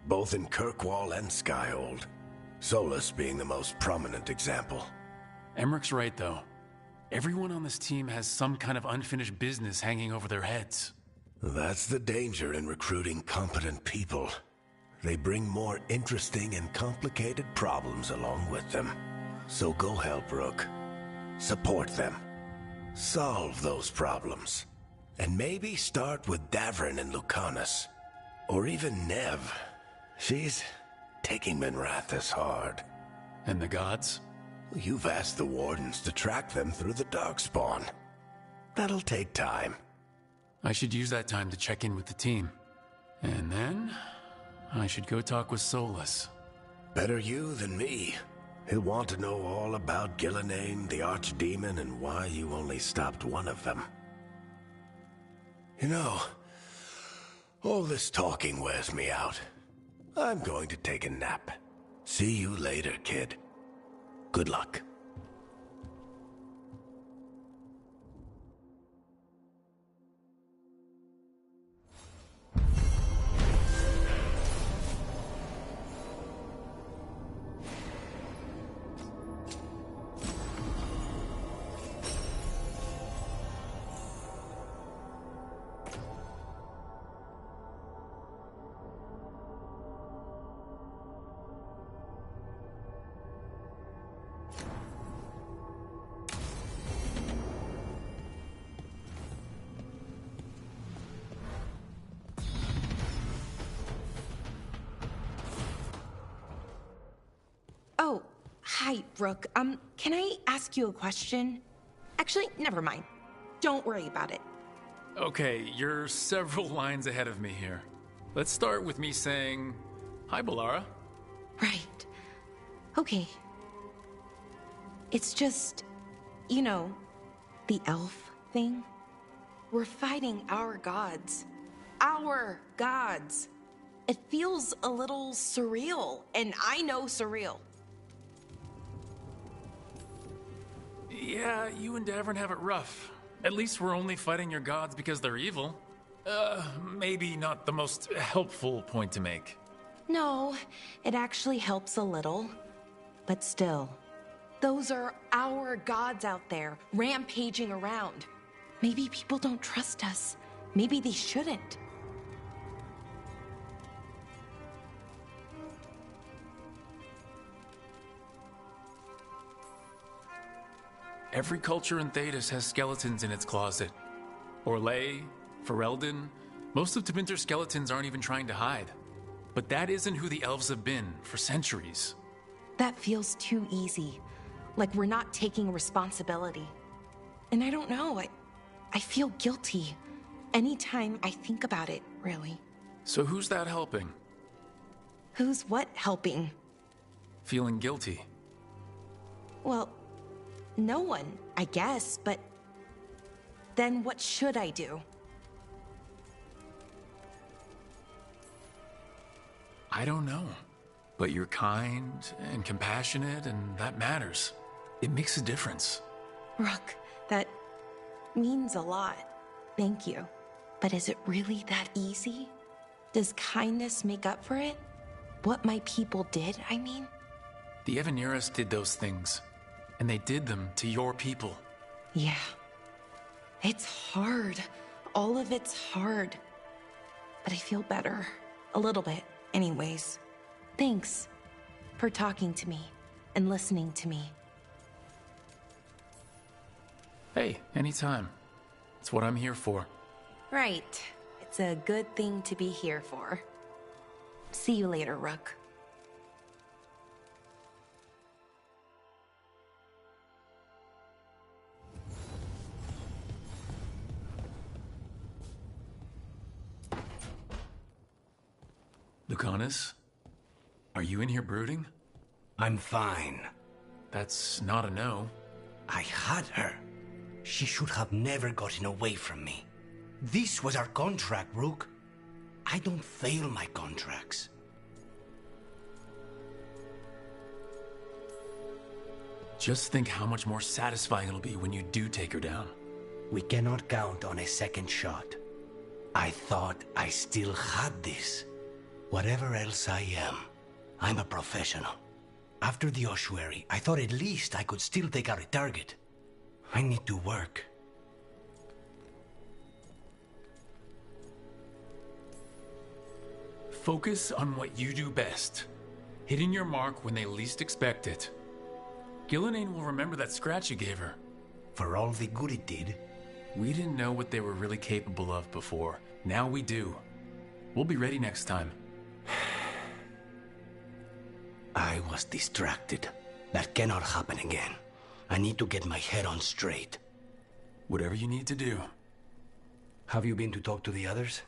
Both in Kirkwall and Skyhold. Solus being the most prominent example. Emmerich's right, though. Everyone on this team has some kind of unfinished business hanging over their heads. That's the danger in recruiting competent people. They bring more interesting and complicated problems along with them. So go help, Rook. Support them. Solve those problems. And maybe start with Davrin and Lucanus. Or even Nev. She's taking Minrathous hard. And the gods? You've asked the Wardens to track them through the Darkspawn. That'll take time. I should use that time to check in with the team. And then, I should go talk with Solus. Better you than me. He'll want to know all about Gillenane, the Archdemon, and why you only stopped one of them. You know, all this talking wears me out. I'm going to take a nap. See you later, kid. Good luck. Hi, Rook. Can I ask you a question? Actually, never mind. Don't worry about it. Okay, you're several lines ahead of me here. Let's start with me saying, hi, Balara. Right. Okay. It's just, you know, the elf thing. We're fighting our gods. Our gods. It feels a little surreal, and I know surreal. Yeah, you and Davern have it rough. At least we're only fighting your gods because they're evil. Maybe not the most helpful point to make. No, it actually helps a little. But still, those are our gods out there, rampaging around. Maybe people don't trust us. Maybe they shouldn't. Every culture in Thedas has skeletons in its closet. Orlais, Ferelden, most of Tevinter's skeletons aren't even trying to hide. But that isn't who the elves have been for centuries. That feels too easy. Like we're not taking responsibility. And I don't know, I feel guilty. Anytime I think about it, really. So who's that helping? Who's what helping? Feeling guilty. Well, no one, I guess, but then what should I do? I don't know. But you're kind and compassionate, and that matters. It makes a difference. Rook, that means a lot. Thank you. But is it really that easy? Does kindness make up for it? What my people did, I mean? The Evaneras did those things, and they did them to your people. Yeah. It's hard. All of it's hard. But I feel better. A little bit, anyways. Thanks for talking to me and listening to me. Hey, anytime. It's what I'm here for. Right. It's a good thing to be here for. See you later, Rook. Lucanus, are you in here brooding? I'm fine. That's not a no. I had her. She should have never gotten away from me. This was our contract, Rook. I don't fail my contracts. Just think how much more satisfying it'll be when you do take her down. We cannot count on a second shot. I thought I still had this. Whatever else I am, I'm a professional. After the ossuary, I thought at least I could still take out a target. I need to work. Focus on what you do best. Hitting your mark when they least expect it. Gillenane will remember that scratch you gave her. For all the good it did. We didn't know what they were really capable of before. Now we do. We'll be ready next time. I was distracted. That cannot happen again. I need to get my head on straight. Whatever you need to do. Have you been to talk to the others?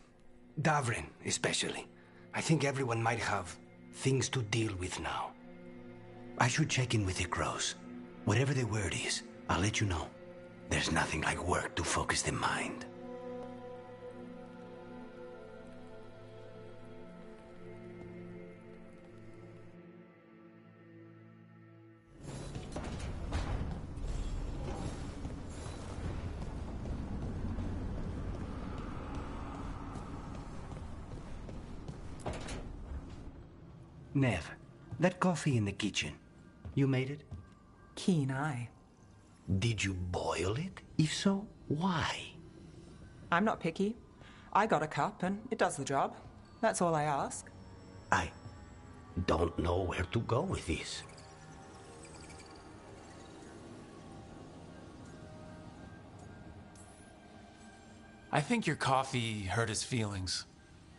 Davrin, especially. I think everyone might have things to deal with now. I should check in with the crows. Whatever the word is, I'll let you know. There's nothing like work to focus the mind. Nev, that coffee in the kitchen, you made it? Keen eye. Did you boil it? If so, why? I'm not picky. I got a cup and it does the job. That's all I ask. I don't know where to go with this. I think your coffee hurt his feelings.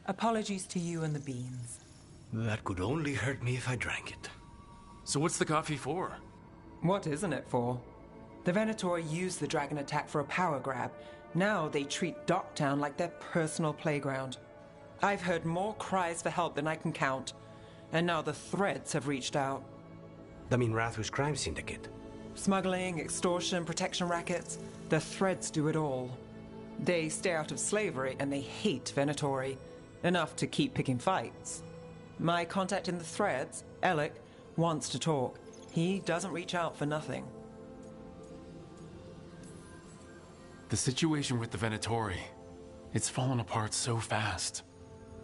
Apologies to you and the beans. That could only hurt me if I drank it. So what's the coffee for? What isn't it for? The Venatori used the dragon attack for a power grab. Now they treat Docktown like their personal playground. I've heard more cries for help than I can count. And now the Threads have reached out. The Minrathu's crime syndicate? Smuggling, extortion, protection rackets. The Threads do it all. They stay out of slavery and they hate Venatori. Enough to keep picking fights. My contact in the Threads, Alec, wants to talk. He doesn't reach out for nothing. The situation with the Venatori, it's fallen apart so fast.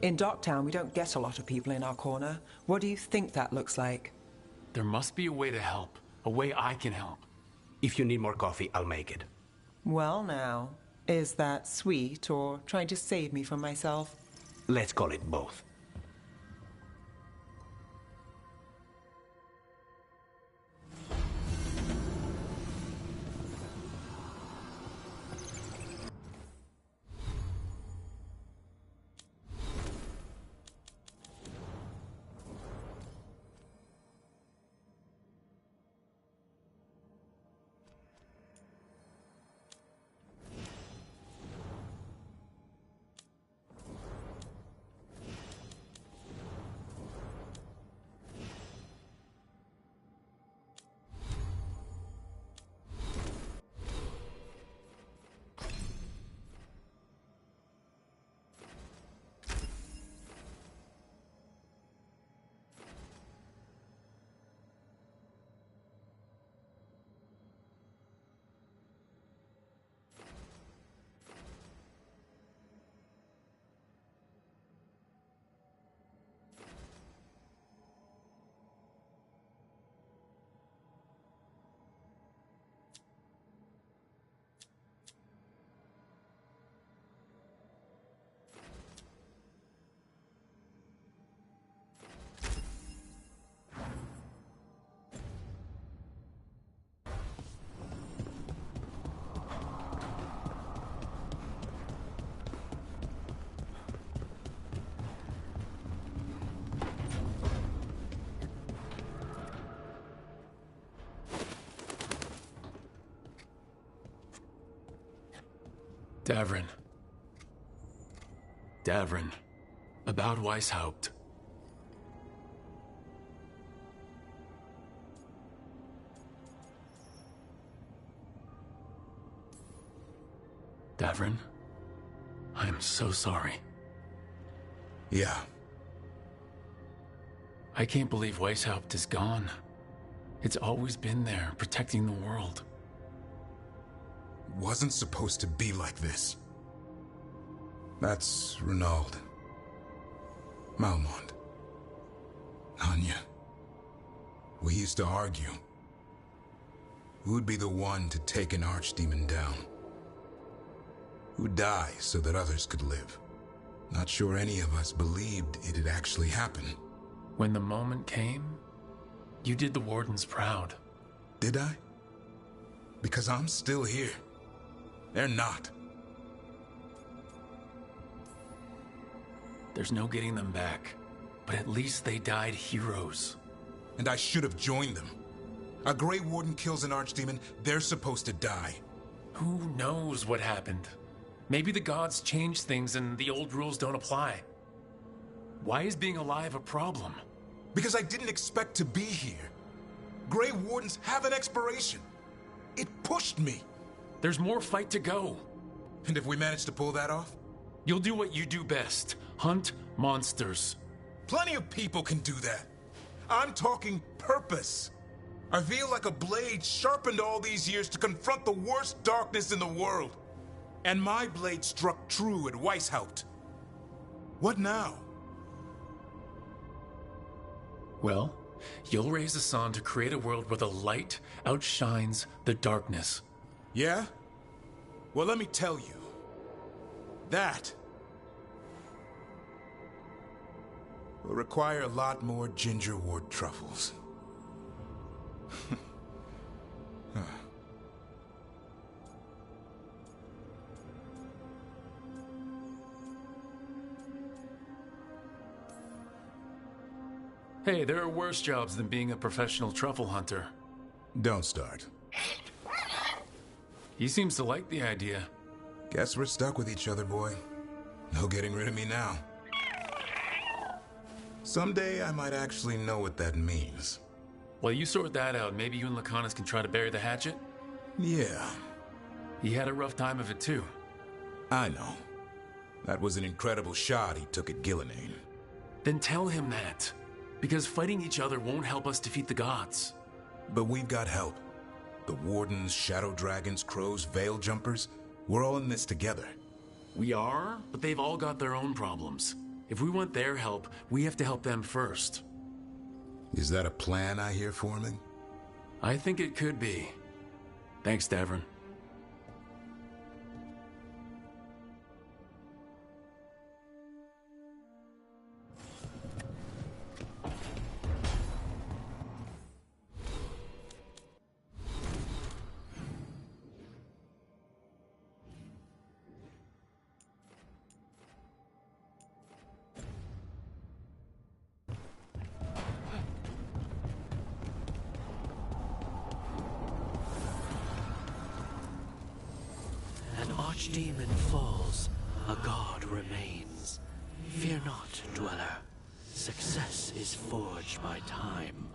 In Docktown, we don't get a lot of people in our corner. What do you think that looks like? There must be a way to help. A way I can help. If you need more coffee, I'll make it. Well now, is that sweet or trying to save me from myself? Let's call it both. Davrin. About Weishaupt. Davrin, I am so sorry. Yeah. I can't believe Weishaupt is gone. It's always been there, protecting the world. Wasn't supposed to be like this. That's Renaud. Malmont. Anya. We used to argue. Who'd be the one to take an archdemon down? Who'd die so that others could live? Not sure any of us believed it'd actually happen. When the moment came, you did the Wardens proud. Did I? Because I'm still here. They're not. There's no getting them back, but at least they died heroes. And I should have joined them. A Grey Warden kills an archdemon, they're supposed to die. Who knows what happened? Maybe the gods changed things and the old rules don't apply. Why is being alive a problem? Because I didn't expect to be here. Grey Wardens have an expiration. It pushed me. There's more fight to go. And if we manage to pull that off? You'll do what you do best. Hunt monsters. Plenty of people can do that. I'm talking purpose. I feel like a blade sharpened all these years to confront the worst darkness in the world. And my blade struck true at Weishaupt. What now? Well, you'll raise the sun to create a world where the light outshines the darkness. Yeah? Well, let me tell you. That will require a lot more gingerwort truffles. Hey, there are worse jobs than being a professional truffle hunter. Don't start. He seems to like the idea. Guess we're stuck with each other, boy. No getting rid of me now. Someday I might actually know what that means. While you sort that out, maybe you and Lacanus can try to bury the hatchet? Yeah. He had a rough time of it too. I know. That was an incredible shot he took at Gillenane. Then tell him that. Because fighting each other won't help us defeat the gods. But we've got help. The Wardens, Shadow Dragons, Crows, Veil Jumpers, we're all in this together. We are, but they've all got their own problems. If we want their help, we have to help them first. Is that a plan I hear forming? I think it could be. Thanks, Davern. Archdemon falls, a god remains. Fear not, dweller. Success is forged by time.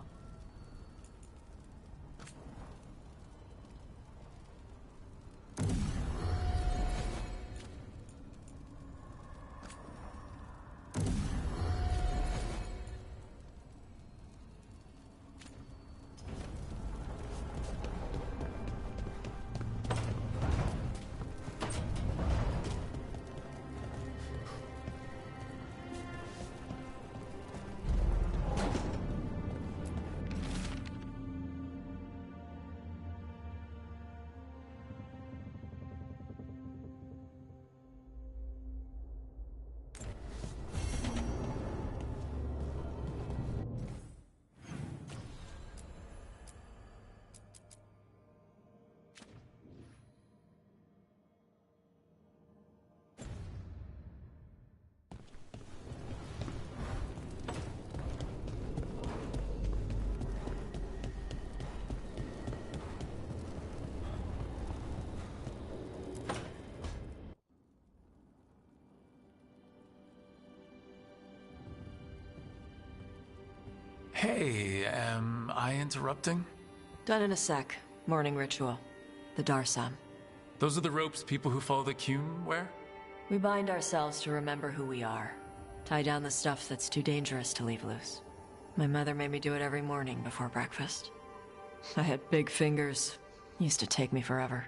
Hey, am I interrupting? Done in a sec. Morning ritual. The Darsam. Those are the ropes people who follow the Qun wear? We bind ourselves to remember who we are. Tie down the stuff that's too dangerous to leave loose. My mother made me do it every morning before breakfast. I had big fingers. Used to take me forever.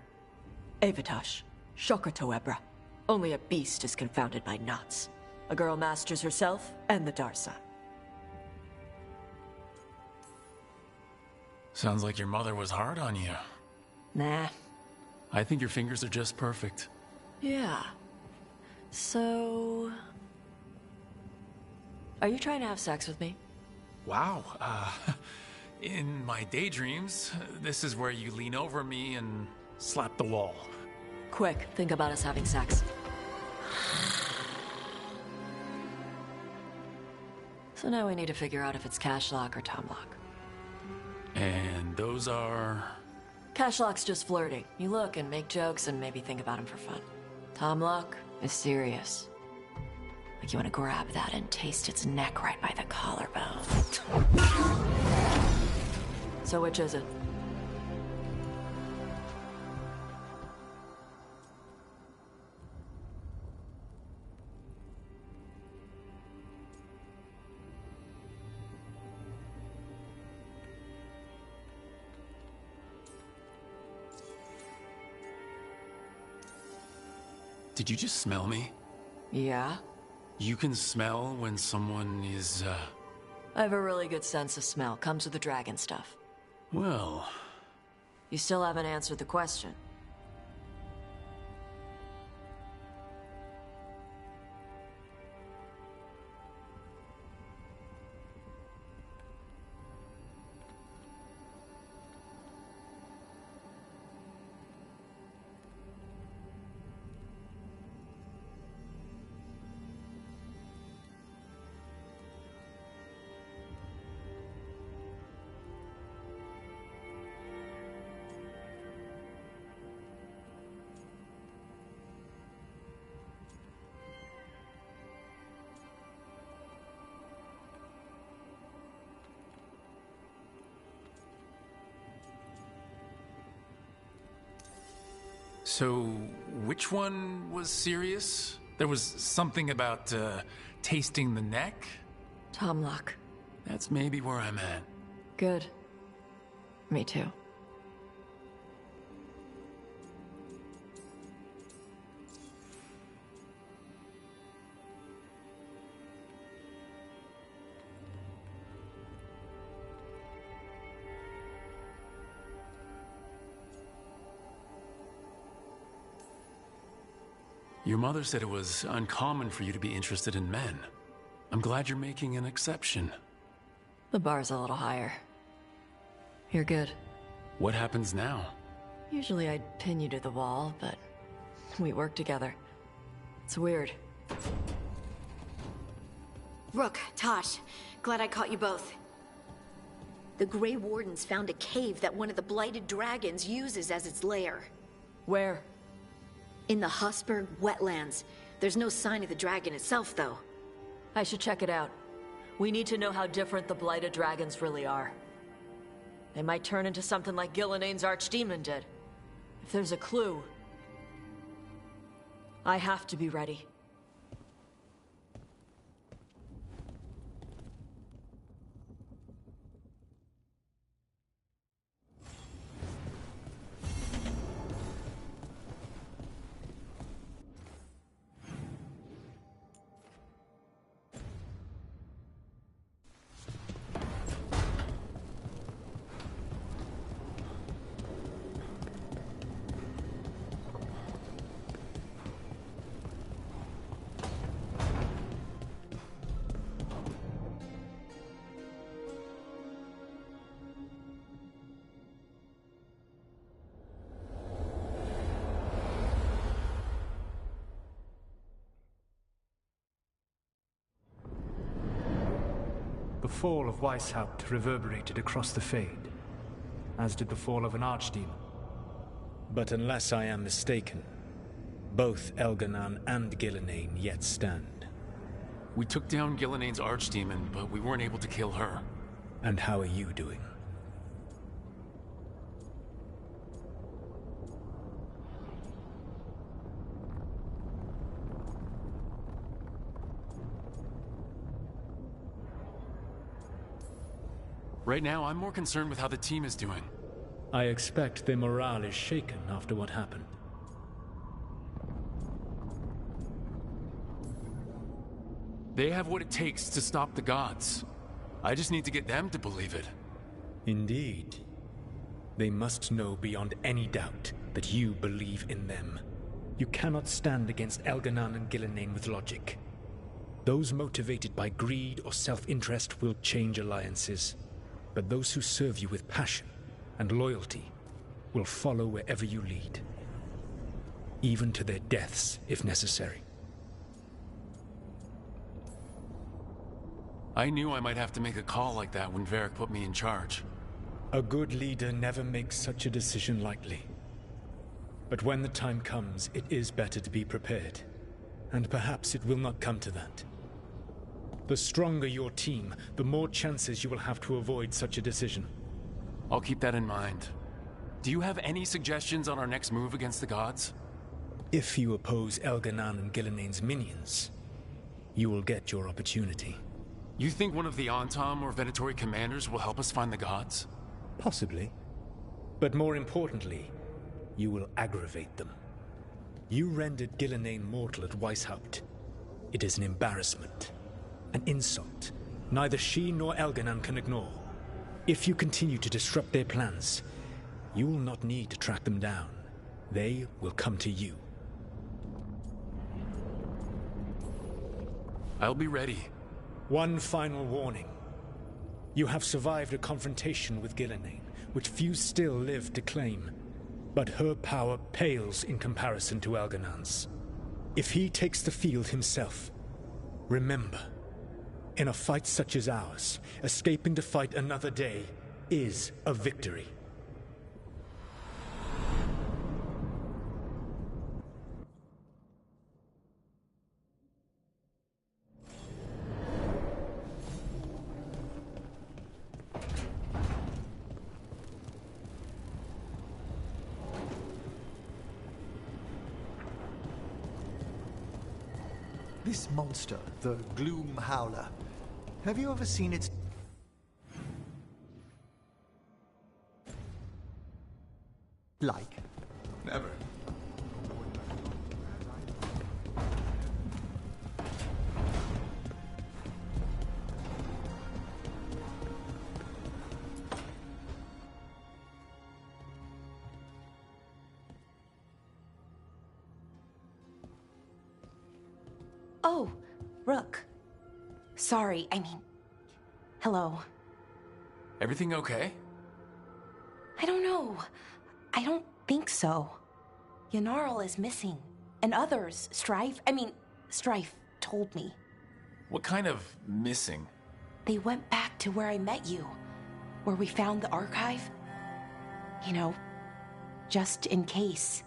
Avatosh. Shokratoebra. Only a beast is confounded by knots. A girl masters herself and the Darsam. Sounds like your mother was hard on you. Nah. I think your fingers are just perfect. Yeah. So... Are you trying to have sex with me? Wow, in my daydreams, this is where you lean over me and slap the wall. Quick, think about us having sex. So now we need to figure out if it's Cashlock or Tomlock. And those are... Cashlock's just flirting. You look and make jokes and maybe think about him for fun. Tomlock is serious. Like you want to grab that and taste its neck right by the collarbone. So which is it? Did you just smell me? Yeah? You can smell when someone is, I have a really good sense of smell. Comes with the dragon stuff. Well... You still haven't answered the question. So, which one was serious? There was something about, tasting the neck? Tomlock. That's maybe where I'm at. Good. Me too. Your mother said it was uncommon for you to be interested in men. I'm glad you're making an exception. The bar's a little higher. You're good. What happens now? Usually I'd pin you to the wall, but we work together. It's weird. Rook, Tosh, glad I caught you both. The Grey Wardens found a cave that one of the Blighted Dragons uses as its lair. Where? In the Husberg wetlands. There's no sign of the dragon itself, though. I should check it out. We need to know how different the Blighted Dragons really are. They might turn into something like Gilnenane's archdemon did. If there's a clue, I have to be ready. The fall of Weishaupt reverberated across the Fade, as did the fall of an archdemon. But unless I am mistaken, both Elganan and Gillenane yet stand. We took down Gillenane's archdemon, but we weren't able to kill her. And how are you doing? Right now, I'm more concerned with how the team is doing. I expect their morale is shaken after what happened. They have what it takes to stop the gods. I just need to get them to believe it. Indeed. They must know beyond any doubt that you believe in them. You cannot stand against Elganan and Gillenane with logic. Those motivated by greed or self-interest will change alliances. But those who serve you with passion and loyalty will follow wherever you lead. Even to their deaths, if necessary. I knew I might have to make a call like that when Varric put me in charge. A good leader never makes such a decision lightly. But when the time comes, it is better to be prepared. And perhaps it will not come to that. The stronger your team, the more chances you will have to avoid such a decision. I'll keep that in mind. Do you have any suggestions on our next move against the gods? If you oppose Elganan and Gillenane's minions, you will get your opportunity. You think one of the Antam or Venatori commanders will help us find the gods? Possibly. But more importantly, you will aggravate them. You rendered Gillenane mortal at Weishaupt. It is an embarrassment. An insult neither she nor Elganan can ignore. If you continue to disrupt their plans, you will not need to track them down. They will come to you. I'll be ready. One final warning. You have survived a confrontation with Gillenane, which few still live to claim. But her power pales in comparison to Elganan's. If he takes the field himself, remember, in a fight such as ours, escaping to fight another day is a victory. This monster, the Gloom Howler, have you ever seen its... like? Never. Oh, Rook. Sorry, I mean... Hello. Everything okay? I don't know. I don't think so. Yanarl is missing. And others, Strife told me. What kind of missing? They went back to where I met you. Where we found the archive. You know, just in case.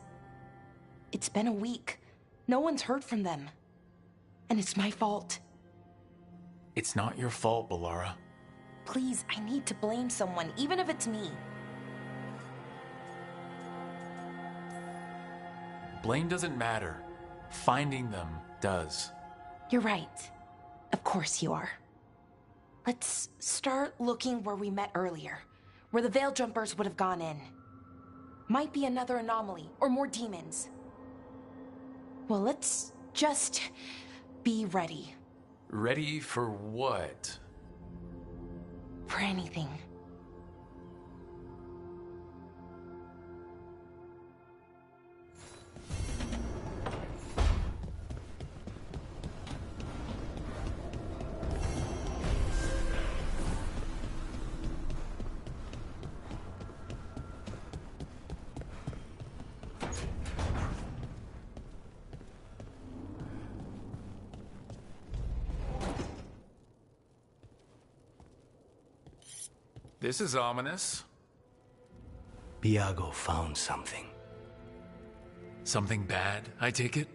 It's been a week. No one's heard from them. And it's my fault. It's not your fault, Balara. Please, I need to blame someone, even if it's me. Blame doesn't matter. Finding them does. You're right. Of course you are. Let's start looking where we met earlier. Where the Veil Jumpers would have gone in. Might be another anomaly, or more demons. Well, let's just be ready. Ready for what? For anything. This is ominous. Viago found something. Something bad, I take it?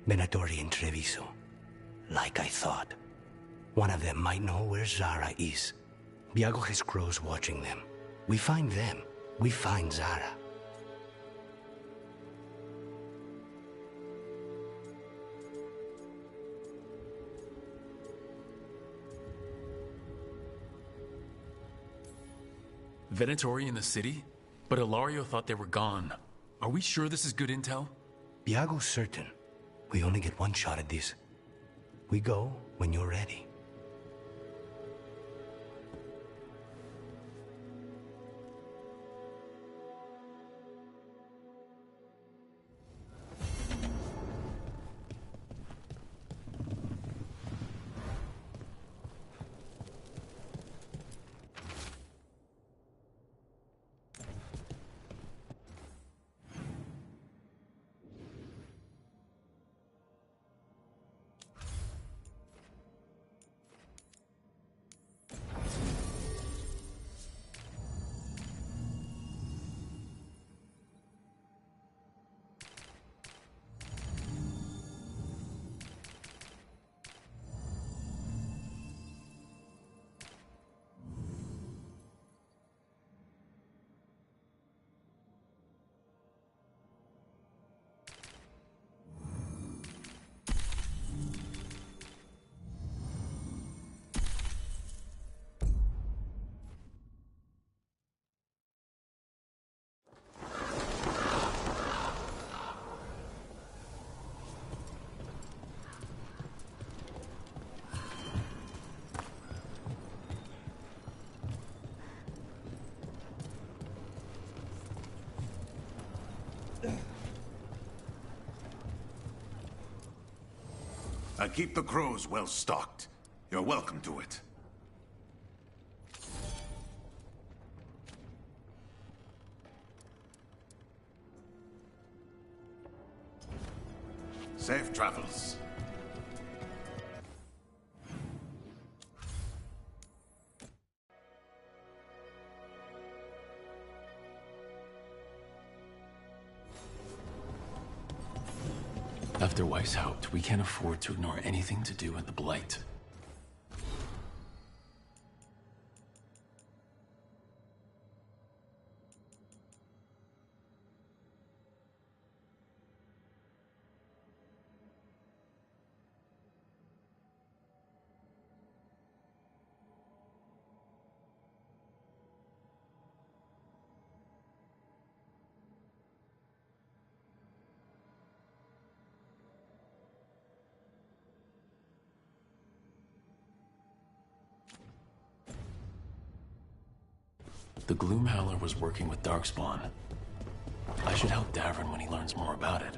Venatori and Treviso. Like I thought. One of them might know where Zara is. Viago has crows watching them. We find them. We find Zara. Venatori in the city? But Ilario thought they were gone. Are we sure this is good intel? Viago's certain. We only get one shot at this. We go when you're ready. I keep the crows well stocked. You're welcome to it. Safe travels. After Weishaupt, we can't afford to ignore anything to do with the Blight. The Gloomhowler was working with Darkspawn. I should help Davrin when he learns more about it.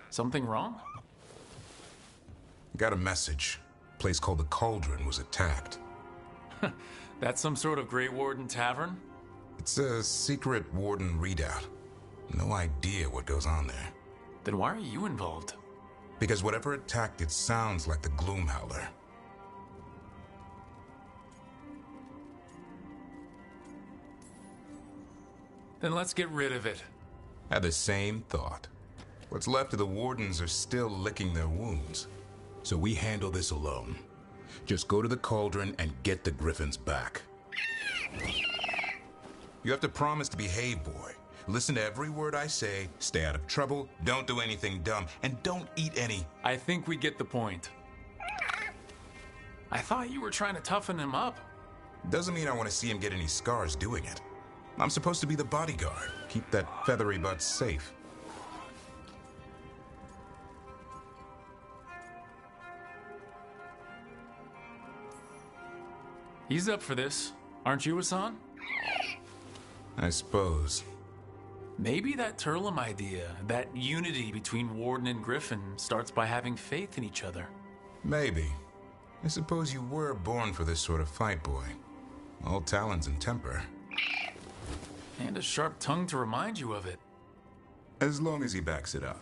Something wrong? Got a message. A place called the Cauldron was attacked. That's some sort of Grey Warden tavern? It's a secret Warden readout. No idea what goes on there. Then why are you involved? Because whatever attacked it sounds like the Gloomhowler. Then let's get rid of it. Had the same thought. What's left of the Wardens are still licking their wounds. So we handle this alone. Just go to the Cauldron and get the Griffins back. You have to promise to behave, boy. Listen to every word I say, stay out of trouble, don't do anything dumb, and don't eat any... I think we get the point. I thought you were trying to toughen him up. Doesn't mean I want to see him get any scars doing it. I'm supposed to be the bodyguard, keep that feathery butt safe. He's up for this, aren't you, Hassan? I suppose. Maybe that Turlum idea, that unity between Warden and Griffin, starts by having faith in each other. Maybe. I suppose you were born for this sort of fight, boy. All talons and temper. And a sharp tongue to remind you of it. As long as he backs it up.